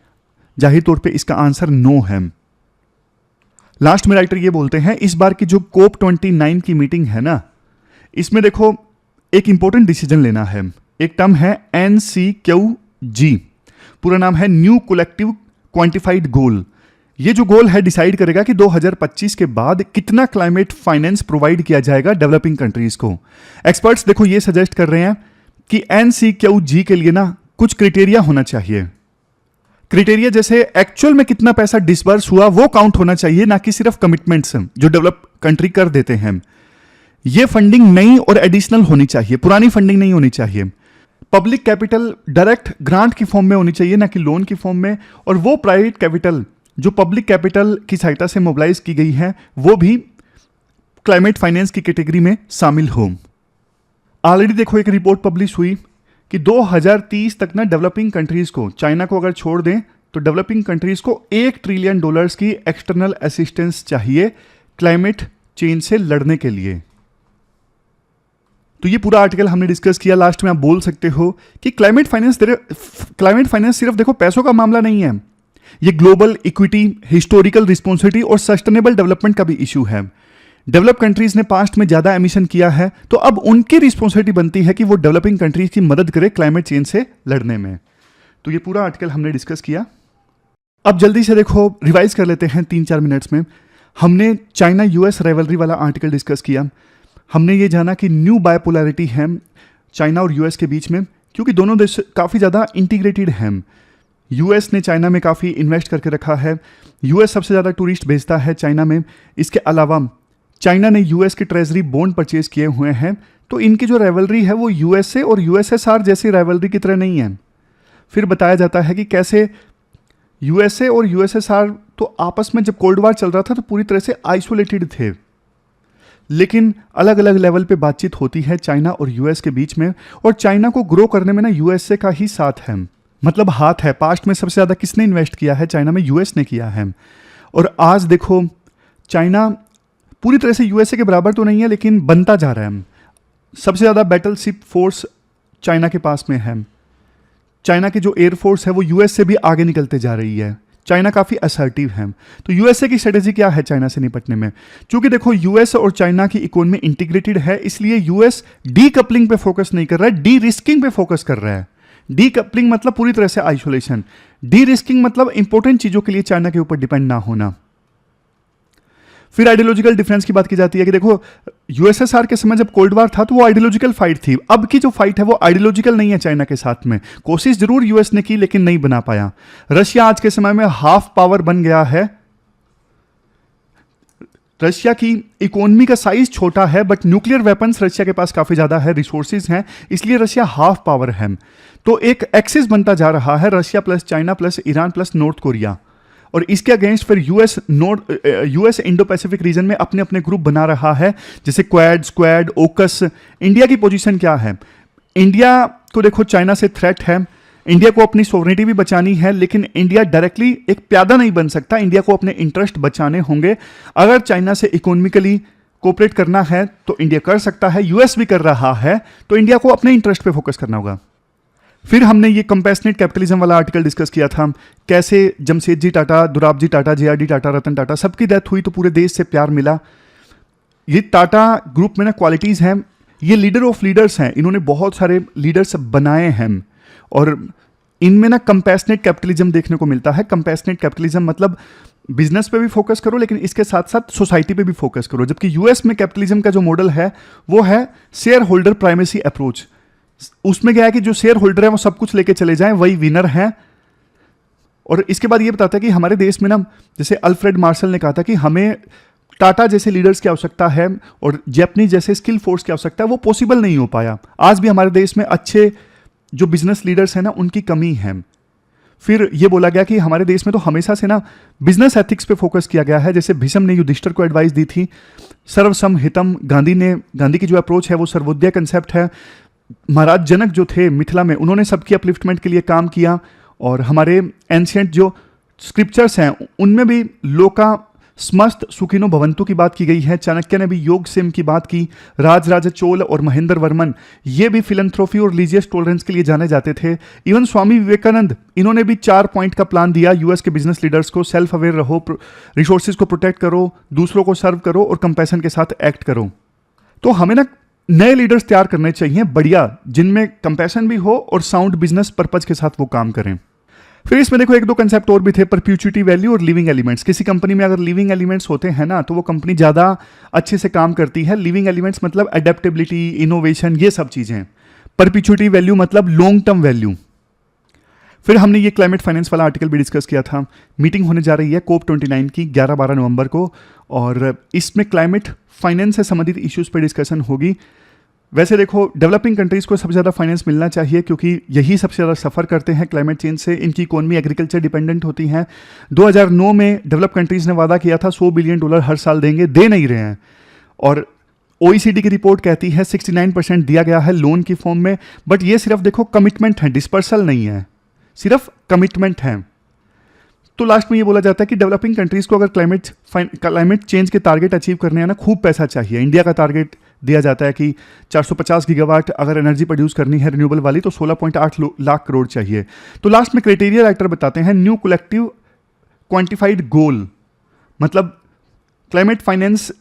जाहिर तौर पे इसका आंसर नो है। लास्ट में राइटर ये बोलते हैं, इस बार की जो COP29 की मीटिंग है ना, इसमें देखो एक इंपॉर्टेंट डिसीजन लेना है। एक टर्म है NCQG, पूरा नाम है न्यू कलेक्टिव क्वांटिफाइड गोल। ये जो गोल है डिसाइड करेगा कि 2025 के बाद कितना क्लाइमेट फाइनेंस प्रोवाइड किया जाएगा डेवलपिंग कंट्रीज को। एक्सपर्ट्स देखो ये सजेस्ट कर रहे हैं कि NCQG के लिए ना कुछ क्राइटेरिया होना चाहिए। क्राइटेरिया जैसे एक्चुअल में कितना पैसा डिसबर्स हुआ वो काउंट होना चाहिए, ना कि सिर्फ कमिटमेंट्स जो डेवलप कंट्री कर देते हैं। ये फंडिंग नई और एडिशनल होनी चाहिए, पुरानी फंडिंग नहीं होनी चाहिए। पब्लिक कैपिटल डायरेक्ट ग्रांट की फॉर्म में होनी चाहिए, ना कि लोन की फॉर्म में। और वो प्राइवेट कैपिटल जो पब्लिक कैपिटल की सहायता से मोबिलाइज की गई है वो भी क्लाइमेट फाइनेंस की कैटेगरी में शामिल हो। ऑलरेडी देखो एक रिपोर्ट पब्लिश हुई कि 2030 तक ना डेवलपिंग कंट्रीज को, चाइना को अगर छोड़ दें तो डेवलपिंग कंट्रीज को $1 ट्रिलियन की एक्सटर्नल असिस्टेंस चाहिए क्लाइमेट चेंज से लड़ने के लिए। तो ये पूरा आर्टिकल हमने डिस्कस किया। लास्ट में आप बोल सकते हो कि क्लाइमेट फाइनेंस सिर्फ देखो पैसों का मामला नहीं है, ये ग्लोबल इक्विटी, हिस्टोरिकल रिस्पॉन्सिबिलिटी और सस्टेनेबल डेवलपमेंट का भी इशू है। डेवलप कंट्रीज ने पास्ट में ज्यादा एमिशन किया है, तो अब उनकी रिस्पॉन्सिबिलिटी बनती है कि वो डेवलपिंग कंट्रीज की मदद करे क्लाइमेट चेंज से लड़ने में। तो ये पूरा आर्टिकल हमने डिस्कस किया। अब जल्दी से देखो रिवाइज कर लेते हैं 3-4 मिनट्स में। हमने चाइना US राइवलरी वाला आर्टिकल डिस्कस किया। हमने ये जाना कि न्यू बायपोलैरिटी है चाइना और US के बीच में, क्योंकि दोनों देश काफ़ी ज़्यादा इंटीग्रेटेड हैं। US ने चाइना में काफ़ी इन्वेस्ट करके रखा है, US सबसे ज़्यादा टूरिस्ट भेजता है चाइना में। इसके अलावा चाइना ने US के ट्रेजरी बॉन्ड परचेज किए हुए हैं। तो इनकी जो राइवलरी है वो USA और USSR जैसी राइवलरी की तरह नहीं है। फिर बताया जाता है कि कैसे USA और USSR तो आपस में जब कोल्ड वार चल रहा था तो पूरी तरह से आइसोलेटेड थे, लेकिन अलग अलग लेवल पे बातचीत होती है चाइना और US के बीच में। और चाइना को ग्रो करने में ना USA का ही साथ है, मतलब हाथ है। पास्ट में सबसे ज़्यादा किसने इन्वेस्ट किया है चाइना में? US ने किया है। और आज देखो चाइना पूरी तरह से USA के बराबर तो नहीं है, लेकिन बनता जा रहा है। सबसे ज़्यादा बैटलशिप फोर्स चाइना के पास में है। चाइना की जो एयरफोर्स है वो US से भी आगे निकलते जा रही है। चाइना काफ़ी असर्टिव है। तो USA की स्ट्रेटेजी क्या है चाइना से निपटने में? क्योंकि देखो US और चाइना की इकोनॉमी इंटीग्रेटेड है, इसलिए US डीकपलिंग पे फोकस नहीं कर रहा है, डी रिस्किंग पे फोकस कर रहा है। डीकपलिंग मतलब पूरी तरह से आइसोलेशन, डी रिस्किंग मतलब इंपॉर्टेंट चीज़ों के लिए चाइना के ऊपर डिपेंड ना होना। फिर आइडियोलॉजिकल डिफरेंस की बात की जाती है कि देखो USSR के समय जब कोल्ड वार था तो वो आइडियोलॉजिकल फाइट थी। अब की जो फाइट है वो आइडियोलॉजिकल नहीं है चाइना के साथ में। कोशिश जरूर US ने की लेकिन नहीं बना पाया। रशिया आज के समय में हाफ पावर बन गया है। रशिया की इकोनॉमी का साइज छोटा है, बट न्यूक्लियर वेपन्स रशिया के पास काफ़ी ज़्यादा है, रिसोर्सेज हैं, इसलिए रशिया हाफ पावर है। तो एक एक्सिस बनता जा रहा है Russia plus China plus Iran plus north Korea. और इसके अगेंस्ट फिर यूएस इंडो पैसिफिक रीजन में अपने अपने ग्रुप बना रहा है, जैसे क्वाड, स्क्वाड, ओकस। इंडिया की पोजीशन क्या है? इंडिया को देखो चाइना से थ्रेट है, इंडिया को अपनी सोवरेनिटी भी बचानी है, लेकिन इंडिया डायरेक्टली एक प्यादा नहीं बन सकता। इंडिया को अपने इंटरेस्ट बचाने होंगे। अगर चाइना से इकोनॉमिकली कोऑपरेट करना है तो इंडिया कर सकता है, यूएस भी कर रहा है, तो इंडिया को अपने इंटरेस्ट पे फोकस करना होगा। फिर हमने ये कंपैशनेट कैपिटलिज्म वाला आर्टिकल डिस्कस किया था, कैसे जमशेदजी टाटा, दुराबजी टाटा, जेआरडी टाटा, रतन टाटा सबकी डेथ हुई तो पूरे देश से प्यार मिला। ये टाटा ग्रुप में ना क्वालिटीज़ हैं, ये लीडर ऑफ लीडर्स हैं, इन्होंने बहुत सारे लीडर्स बनाए हैं और इनमें ना कंपैशनेट कैपिटलिज्म देखने को मिलता है। कंपैशनेट कैपिटलिज्म मतलब बिजनेस पे भी फोकस करो लेकिन इसके साथ साथ सोसाइटी पे भी फोकस करो, जबकि यूएस में कैपिटलिज्म का जो मॉडल है वो है शेयर होल्डर प्राइमेसी अप्रोच। उसमें क्या है कि जो शेयर होल्डर है वो सब कुछ लेके चले जाएं, वही विनर है। और इसके बाद ये बताता है कि हमारे देश में ना, जैसे अल्फ्रेड मार्शल ने कहा था कि हमें टाटा जैसे लीडर्स की आवश्यकता है और जैपनीज जैसे स्किल फोर्स की आवश्यकता है, वो पॉसिबल नहीं हो पाया। आज भी हमारे देश में अच्छे जो बिजनेस लीडर्स हैं ना उनकी कमी है। फिर ये बोला गया कि हमारे देश में तो हमेशा से ना बिजनेस एथिक्स पे फोकस किया गया है। जैसे भीष्म ने युधिष्ठिर को एडवाइस दी थी, सर्वसम हितम। गांधी की जो अप्रोच है वो सर्वोदय कंसेप्ट है। महाराज जनक जो थे मिथिला में, उन्होंने सबकी अपलिफ्टमेंट के लिए काम किया। और हमारे एंशियंट जो स्क्रिप्चर्स हैं उनमें भी लोका समस्त सुखिनो भवंतु की बात की गई है। चाणक्य ने भी योग सिम की बात की। राजराजा चोल और महेंद्र वर्मन ये भी फिलंथ्रोफी और रिलीजियस टॉलरेंस के लिए जाने जाते थे। इवन स्वामी विवेकानंद, इन्होंने भी 4 पॉइंट का प्लान दिया यूएस के बिजनेस लीडर्स को। सेल्फ अवेयर रहो, रिसोर्सेज को प्रोटेक्ट करो, दूसरों को सर्व करो और कंपैशन के साथ एक्ट करो। तो हमें ना नए लीडर्स तैयार करने चाहिए बढ़िया, जिनमें कंपैशन भी हो और साउंड बिजनेस पर्पज के साथ वो काम करें। फिर इसमें देखो 1-2 कंसेप्ट और भी थे, परप्यूचिटी वैल्यू और लिविंग एलिमेंट्स। किसी कंपनी में अगर लिविंग एलिमेंट्स होते हैं ना तो वो कंपनी ज़्यादा अच्छे से काम करती है। लिविंग एलिमेंट्स मतलब अडेप्टेबिलिटी, इनोवेशन, ये सब चीज़ें। परप्यूचिटी वैल्यू मतलब लॉन्ग टर्म वैल्यू। फिर हमने ये क्लाइमेट फाइनेंस वाला आर्टिकल भी डिस्कस किया था। मीटिंग होने जा रही है COP29 की 11-12 नवंबर को और इसमें क्लाइमेट फाइनेंस से संबंधित इश्यूज पर डिस्कशन होगी। वैसे देखो डेवलपिंग कंट्रीज को सबसे ज़्यादा फाइनेंस मिलना चाहिए क्योंकि यही सबसे ज़्यादा सफ़र करते हैं क्लाइमेट चेंज से। इनकी इकोनॉमी एग्रीकल्चर डिपेंडेंट होती है। 2009 में डेवलप कंट्रीज़ ने वादा किया था $100 बिलियन हर साल देंगे, दे नहीं रहे हैं। और OECD की रिपोर्ट कहती है 69% दिया गया है लोन की फॉर्म में। बट ये सिर्फ देखो कमिटमेंट है, डिस्पर्सल नहीं है, सिर्फ कमिटमेंट है। तो लास्ट में ये बोला जाता है कि डेवलपिंग कंट्रीज को अगर क्लाइमेट चेंज के टारगेट अचीव करने हैं ना, खूब पैसा चाहिए। इंडिया का टारगेट दिया जाता है कि 450 गीगावाट अगर एनर्जी प्रोड्यूस करनी है रिन्यूएबल वाली तो 16.8 लाख करोड़ चाहिए। तो लास्ट में क्राइटेरिया राइटर बताते हैं, न्यू कलेक्टिव क्वांटिफाइड गोल, मतलब क्लाइमेट फाइनेंस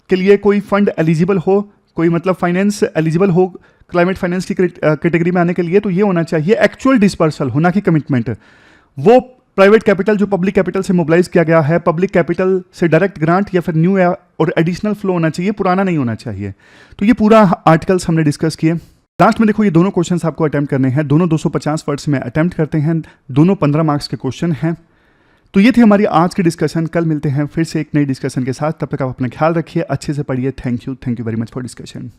के लिए कोई फंड एलिजिबल हो, कोई मतलब फाइनेंस एलिजिबल हो क्लाइमेट फाइनेंस की कैटेगरी में आने के लिए, तो ये होना चाहिए एक्चुअल डिस्पर्सल, होना की कमिटमेंट। वो प्राइवेट कैपिटल जो पब्लिक कैपिटल से मोबिलाइज किया गया है, पब्लिक कैपिटल से डायरेक्ट ग्रांट या फिर न्यू और एडिशनल फ्लो होना चाहिए, पुराना नहीं होना चाहिए। तो ये पूरा आर्टिकल्स हमने डिस्कस किए। लास्ट में देखो ये दोनों क्वेश्चंस आपको अटेम्प्ट करने हैं, दोनों 250 वर्ड्स में अटेम्प्ट करते हैं, दोनों 15 मार्क्स के क्वेश्चन हैं। तो ये थी हमारी आज की डिस्कशन। कल मिलते हैं फिर से एक नई डिस्कशन के साथ, तब तक आप अपना ख्याल रखिए, अच्छे से पढ़िए। Thank you very much for discussion.